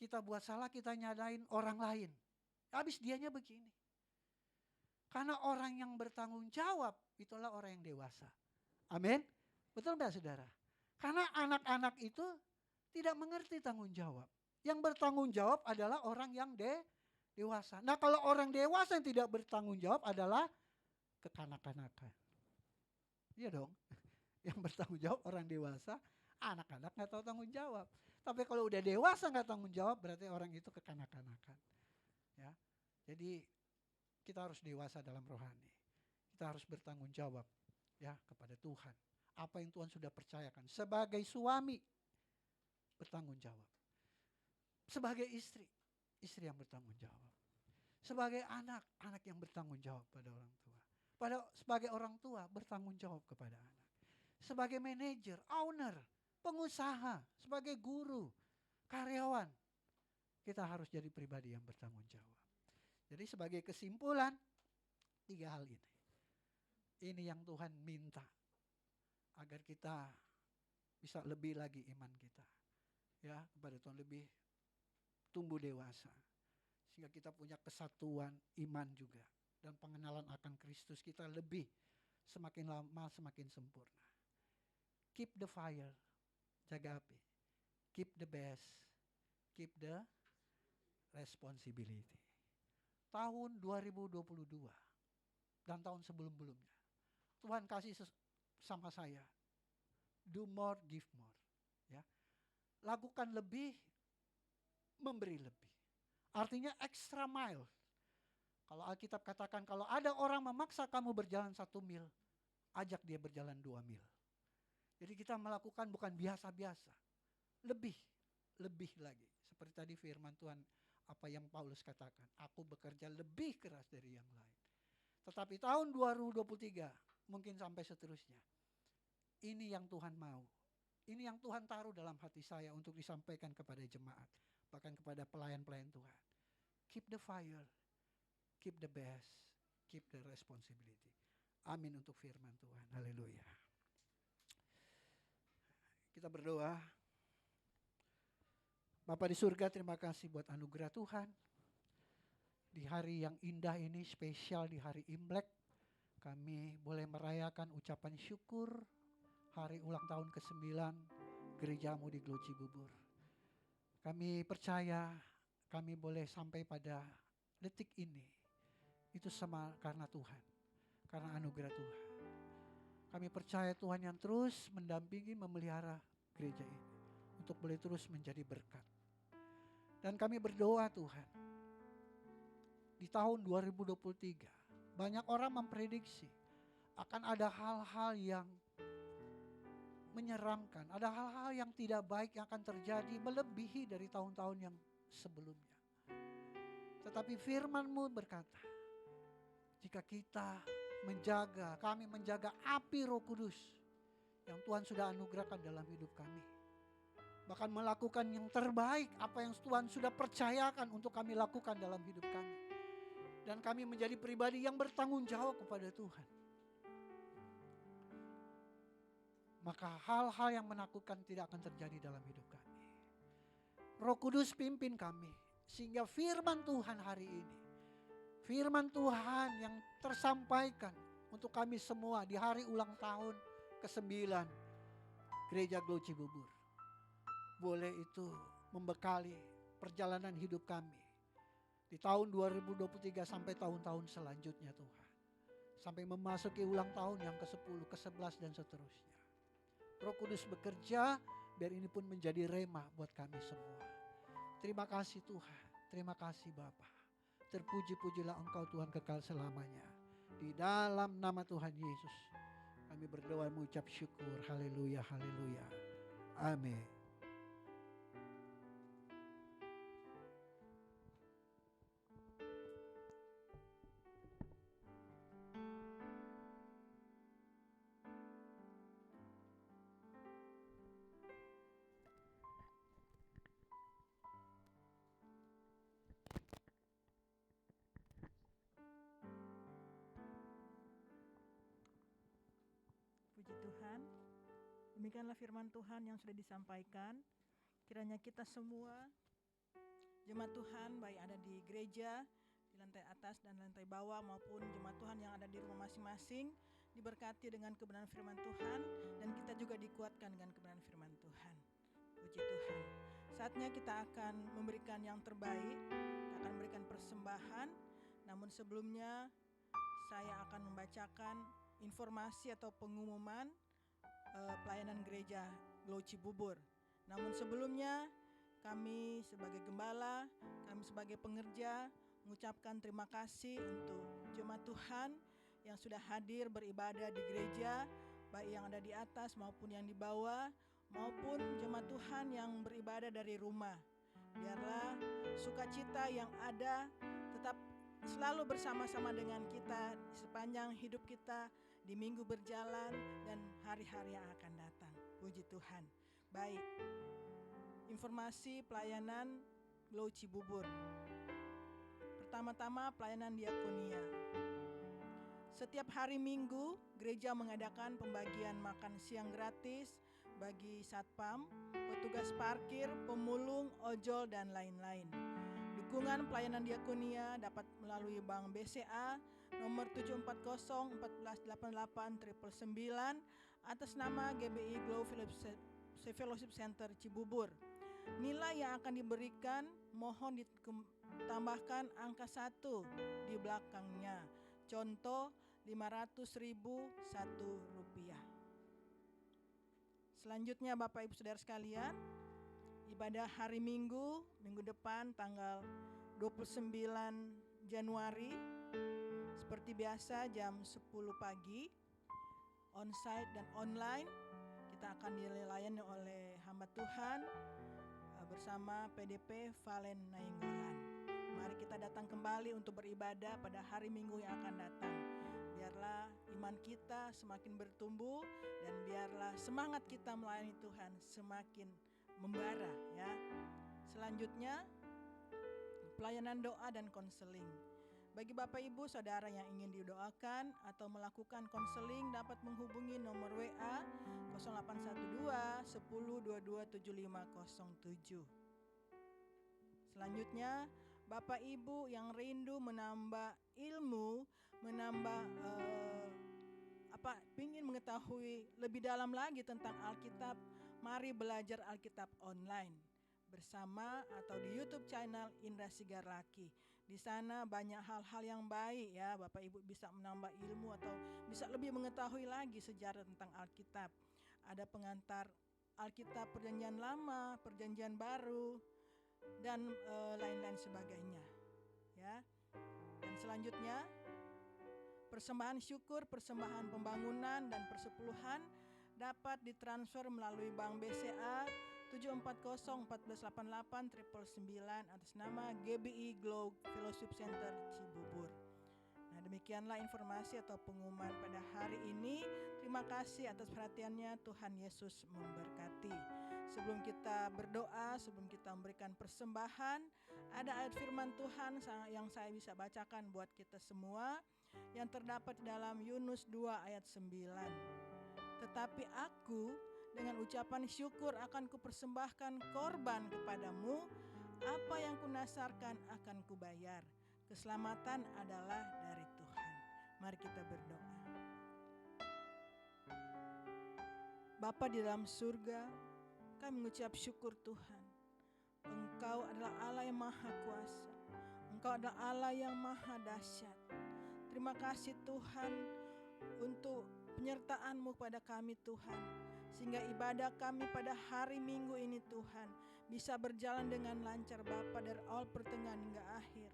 Kita buat salah, kita nyalain orang lain. Habis dianya begini. Karena orang yang bertanggung jawab, itulah orang yang dewasa. Amin. Betul enggak saudara? Karena anak-anak itu tidak mengerti tanggung jawab. Yang bertanggung jawab adalah orang yang dewasa. Nah kalau orang dewasa yang tidak bertanggung jawab adalah kekanak-kanakan. Iya dong. Yang bertanggung jawab orang dewasa, anak-anak gak tahu tanggung jawab. Tapi kalau udah dewasa nggak tanggung jawab, berarti orang itu kekanak-kanakan. Ya, jadi kita harus dewasa dalam rohani. Kita harus bertanggung jawab ya kepada Tuhan. Apa yang Tuhan sudah percayakan. Sebagai suami bertanggung jawab. Sebagai istri, istri yang bertanggung jawab. Sebagai anak, anak yang bertanggung jawab pada orang tua. Sebagai orang tua bertanggung jawab kepada anak. Sebagai manajer, owner, pengusaha, sebagai guru, karyawan, kita harus jadi pribadi yang bertanggung jawab. Jadi sebagai kesimpulan, 3 hal ini. Ini yang Tuhan minta agar kita bisa lebih lagi iman kita. Ya, kepada Tuhan lebih tumbuh dewasa. Sehingga kita punya kesatuan iman juga. Dan pengenalan akan Kristus kita lebih semakin lama semakin sempurna. Keep the fire, jaga api. Keep the best, keep the responsibility. Tahun 2022 dan tahun sebelum-belumnya, Tuhan kasih sama saya, do more, give more. Ya, lakukan lebih, memberi lebih. Artinya extra mile. Kalau Alkitab katakan kalau ada orang memaksa kamu berjalan 1 mil, ajak dia berjalan 2 mil. Jadi kita melakukan bukan biasa-biasa, lebih lagi. Seperti tadi firman Tuhan, apa yang Paulus katakan, aku bekerja lebih keras dari yang lain. Tetapi tahun 2023, mungkin sampai seterusnya, ini yang Tuhan mau. Ini yang Tuhan taruh dalam hati saya untuk disampaikan kepada jemaat, bahkan kepada pelayan-pelayan Tuhan. Keep the fire, keep the best, keep the responsibility. Amin untuk firman Tuhan. Haleluya. Kita berdoa. Bapa di surga, terima kasih buat anugerah Tuhan. Di hari yang indah ini, spesial di hari Imlek, kami boleh merayakan ucapan syukur hari ulang tahun ke-9 gerejamu di Glo Cibubur. Kami percaya kami boleh sampai pada detik ini. Itu sama karena Tuhan, karena anugerah Tuhan. Kami percaya Tuhan yang terus mendampingi, memelihara gereja ini untuk boleh terus menjadi berkat. Dan kami berdoa Tuhan, di tahun 2023 banyak orang memprediksi akan ada hal-hal yang menyeramkan, ada hal-hal yang tidak baik yang akan terjadi melebihi dari tahun-tahun yang sebelumnya. Tetapi firman-Mu berkata, jika kita kami menjaga api Roh Kudus yang Tuhan sudah anugerahkan dalam hidup kami. Bahkan melakukan yang terbaik apa yang Tuhan sudah percayakan untuk kami lakukan dalam hidup kami. Dan kami menjadi pribadi yang bertanggung jawab kepada Tuhan. Maka hal-hal yang menakutkan tidak akan terjadi dalam hidup kami. Roh Kudus pimpin kami sehingga firman Tuhan hari ini, firman Tuhan yang tersampaikan untuk kami semua di hari ulang tahun ke-9 Gereja Glo Cibubur, boleh itu membekali perjalanan hidup kami di tahun 2023 sampai tahun-tahun selanjutnya Tuhan. Sampai memasuki ulang tahun yang ke-10, ke-11 dan seterusnya. Roh Kudus bekerja biar ini pun menjadi rema buat kami semua. Terima kasih Tuhan, terima kasih Bapa. Terpuji-pujilah Engkau Tuhan kekal selamanya. Di dalam nama Tuhan Yesus kami berdoa mengucap syukur. Haleluya, haleluya. Amin. Puji Tuhan, demikianlah firman Tuhan yang sudah disampaikan. Kiranya kita semua, jemaat Tuhan, baik ada di gereja, di lantai atas dan lantai bawah, maupun jemaat Tuhan yang ada di rumah masing-masing, diberkati dengan kebenaran firman Tuhan, dan kita juga dikuatkan dengan kebenaran firman Tuhan. Puji Tuhan. Saatnya kita akan memberikan yang terbaik, kita akan memberikan persembahan, namun sebelumnya saya akan membacakan informasi atau pengumuman pelayanan gereja Glo Cibubur. Namun sebelumnya kami sebagai gembala, kami sebagai pengerja mengucapkan terima kasih untuk jemaat Tuhan yang sudah hadir beribadah di gereja, baik yang ada di atas maupun yang di bawah, maupun jemaat Tuhan yang beribadah dari rumah. Biarlah sukacita yang ada tetap selalu bersama-sama dengan kita sepanjang hidup kita di minggu berjalan dan hari-hari yang akan datang. Puji Tuhan. Baik, informasi pelayanan Glow Cibubur. Pertama-tama pelayanan diakonia. Setiap hari Minggu, gereja mengadakan pembagian makan siang gratis bagi satpam, petugas parkir, pemulung, ojol, dan lain-lain. Dukungan pelayanan diakonia dapat melalui Bank BCA nomor 740 1488 999 atas nama GBI Glow Fellowship Center Cibubur. Nilai yang akan diberikan mohon ditambahkan angka 1 di belakangnya. Contoh 500.000 Rp1. Selanjutnya Bapak Ibu Saudara sekalian, ibadah hari Minggu, minggu depan tanggal 29 Januari seperti biasa jam 10 pagi, onsite dan online. Kita akan dilayani oleh hamba Tuhan bersama PDP Valen Nainggolan. Mari kita datang kembali untuk beribadah pada hari Minggu yang akan datang. Biarlah iman kita semakin bertumbuh dan biarlah semangat kita melayani Tuhan semakin membara ya. Selanjutnya pelayanan doa dan konseling. Bagi Bapak Ibu Saudara yang ingin didoakan atau melakukan konseling dapat menghubungi nomor WA 0812 10 22 7507. Selanjutnya Bapak Ibu yang rindu menambah ilmu, ingin mengetahui lebih dalam lagi tentang Alkitab, mari belajar Alkitab online bersama atau di YouTube channel Indra Sigarlaki. Di sana banyak hal-hal yang baik ya, Bapak Ibu bisa menambah ilmu atau bisa lebih mengetahui lagi sejarah tentang Alkitab. Ada pengantar Alkitab Perjanjian Lama, Perjanjian Baru, dan lain-lain sebagainya. Ya. Dan selanjutnya persembahan syukur, persembahan pembangunan dan persepuluhan dapat ditransfer melalui Bank BCA 740 1488 999 atas nama GBI Glow Fellowship Center Cibubur. Nah, demikianlah informasi atau pengumuman pada hari ini. Terima kasih atas perhatiannya. Tuhan Yesus memberkati. Sebelum kita berdoa, sebelum kita memberikan persembahan, ada ayat firman Tuhan yang saya bisa bacakan buat kita semua yang terdapat dalam Yunus 2 ayat 9. Tetapi aku dengan ucapan syukur akan kupersembahkan korban kepadamu, apa yang kunasarkan akan kubayar. Keselamatan adalah dari Tuhan. Mari kita berdoa. Bapa di dalam surga, kami mengucap syukur Tuhan. Engkau adalah Allah yang maha kuasa. Engkau adalah Allah yang maha dahsyat. Terima kasih Tuhan untuk penyertaan-Mu pada kami Tuhan, sehingga ibadah kami pada hari Minggu ini Tuhan bisa berjalan dengan lancar Bapa dari awal pertengahan hingga akhir.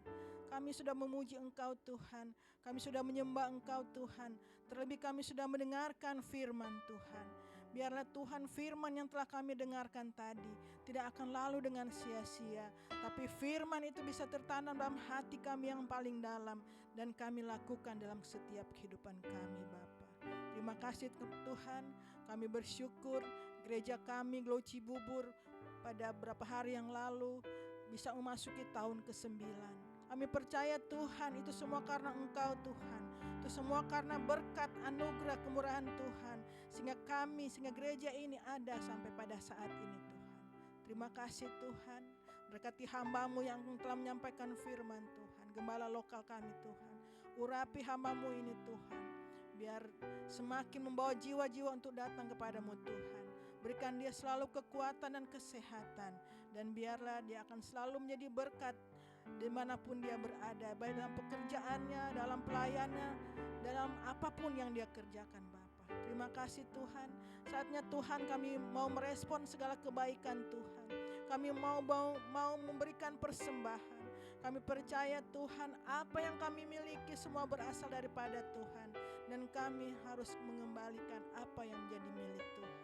Kami sudah memuji Engkau Tuhan, kami sudah menyembah Engkau Tuhan, terlebih kami sudah mendengarkan firman Tuhan. Biarlah Tuhan firman yang telah kami dengarkan tadi tidak akan lalu dengan sia-sia, tapi firman itu bisa tertanam dalam hati kami yang paling dalam dan kami lakukan dalam setiap kehidupan kami Bapa. Terima kasih Tuhan, kami bersyukur gereja kami Glow Cibubur pada beberapa hari yang lalu bisa memasuki tahun ke-9. Kami percaya Tuhan itu semua karena Engkau Tuhan. Itu semua karena berkat anugerah kemurahan Tuhan. Sehingga gereja ini ada sampai pada saat ini Tuhan. Terima kasih Tuhan. Berkati hamba-Mu yang telah menyampaikan firman Tuhan. Gembala lokal kami Tuhan. Urapi hamba-Mu ini Tuhan. Biar semakin membawa jiwa-jiwa untuk datang kepadamu Tuhan. Berikan dia selalu kekuatan dan kesehatan. Dan biarlah dia akan selalu menjadi berkat dimanapun dia berada. Baik dalam pekerjaannya, dalam pelayanannya, dalam apapun yang dia kerjakan Bapa. Terima kasih Tuhan. Saatnya Tuhan kami mau merespon segala kebaikan Tuhan. Kami mau memberikan persembahan. Kami percaya Tuhan, apa yang kami miliki semua berasal daripada Tuhan. Dan kami harus mengembalikan apa yang menjadi milik Tuhan.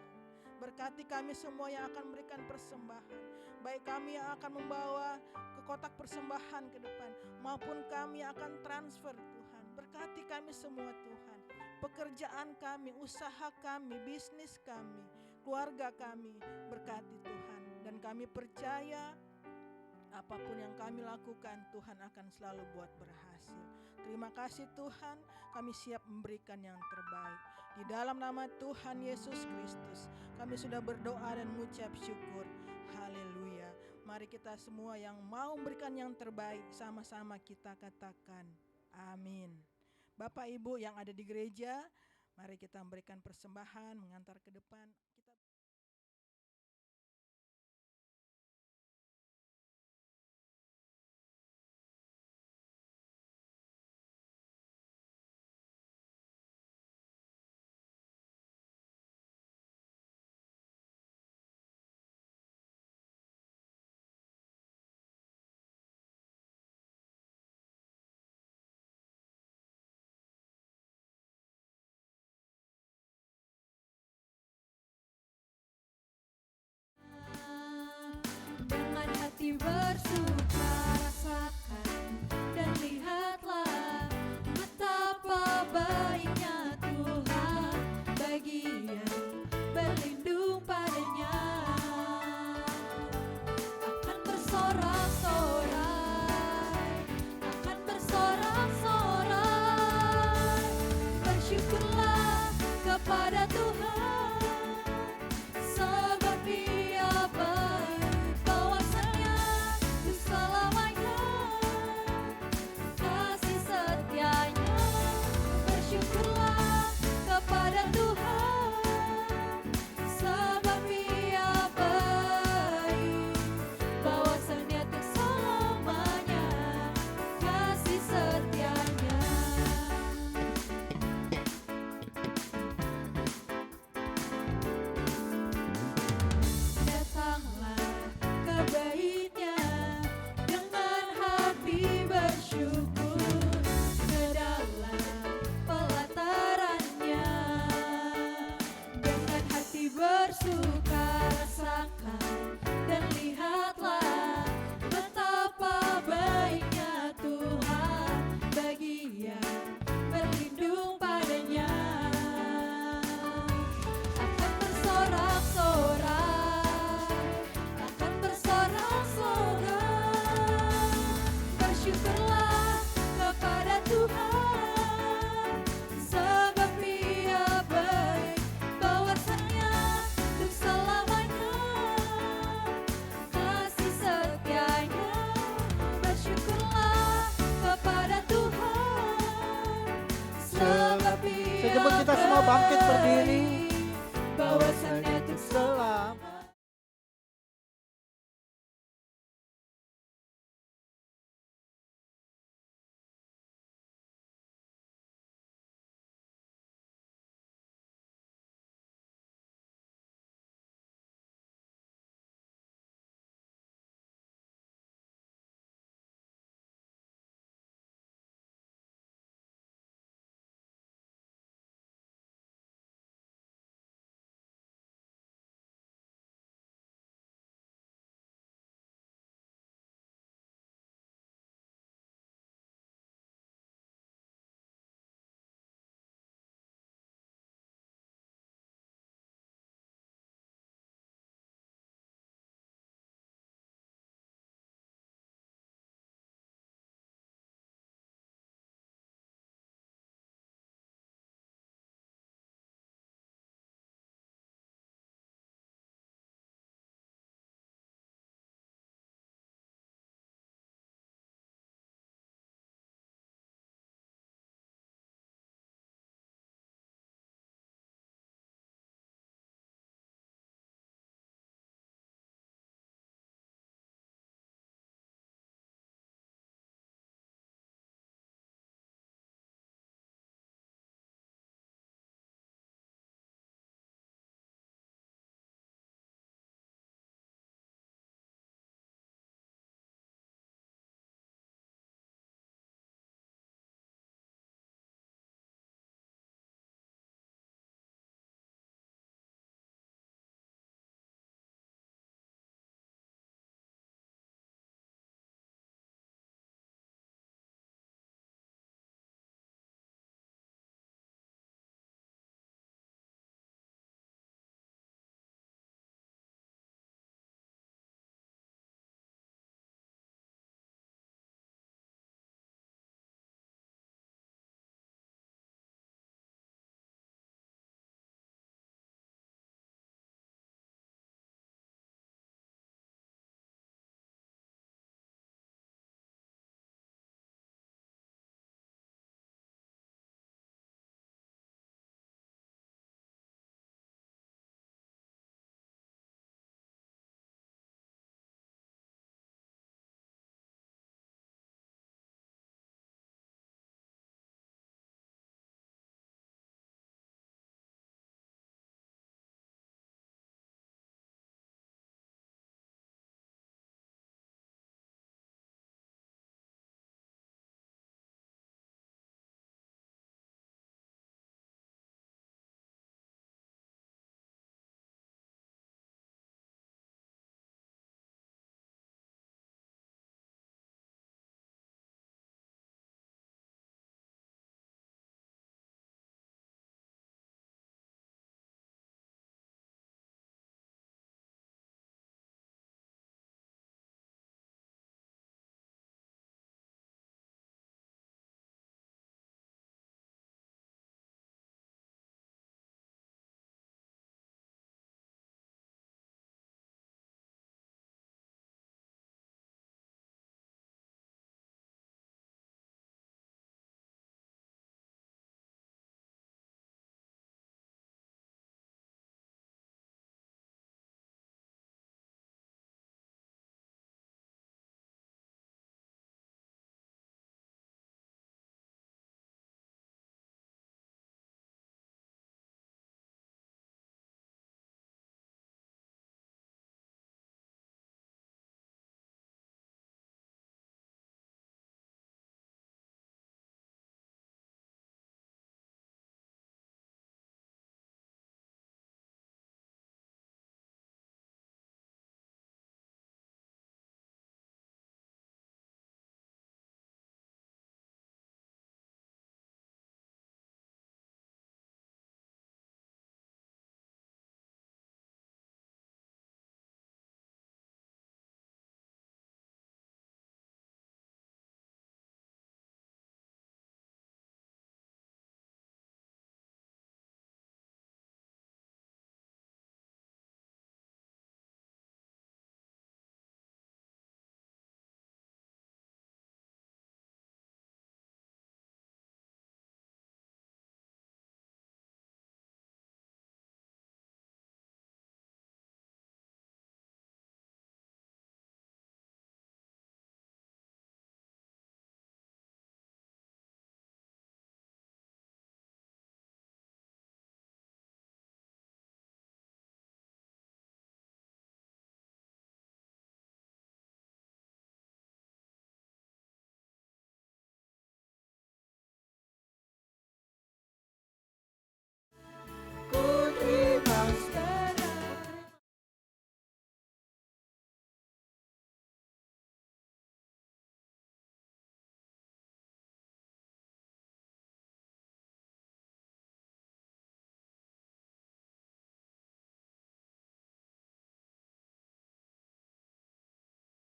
Berkati kami semua yang akan memberikan persembahan. Baik kami yang akan membawa ke kotak persembahan ke depan, maupun kami yang akan transfer Tuhan. Berkati kami semua Tuhan. Pekerjaan kami, usaha kami, bisnis kami, keluarga kami, berkati Tuhan. Dan kami percaya apapun yang kami lakukan, Tuhan akan selalu buat berhasil. Terima kasih Tuhan, kami siap memberikan yang terbaik. Di dalam nama Tuhan Yesus Kristus, kami sudah berdoa dan mengucap syukur. Haleluya. Mari kita semua yang mau memberikan yang terbaik, sama-sama kita katakan amin. Bapak Ibu yang ada di gereja, mari kita memberikan persembahan, mengantar ke depan. Dengan hati bersuka rasakan dan lihatlah betapa baiknya Tuhan bagi yang berlindung padanya. Akan bersorak-sorai, akan bersorak-sorai. Bersyukurlah kepada Tuhan, sebab Dia baik. Bahwasanya untuk selamanya kasih setianya. Bersyukurlah kepada Tuhan, sebab Dia baik. Bahwasanya untuk selamanya kasih setianya. Datanglah ke bait-Nya dengan hati bersyukur, ke dalam pelataran-Nya dengan hati bersuka rasakan dan lihatlah betapa baiknya Tuhan bagi yang berlindung padanya. Akan bersorak-sorai, akan bersorak-sorai. Bersyukurlah kepada Tuhan, sebab Dia baik. Bahwasanya untuk selamanya kasih setianya. Bersyukurlah kepada Tuhan, sebab Dia Sejemput kita semua bangkit berdiri. baik. Bahwasanya untuk Selamat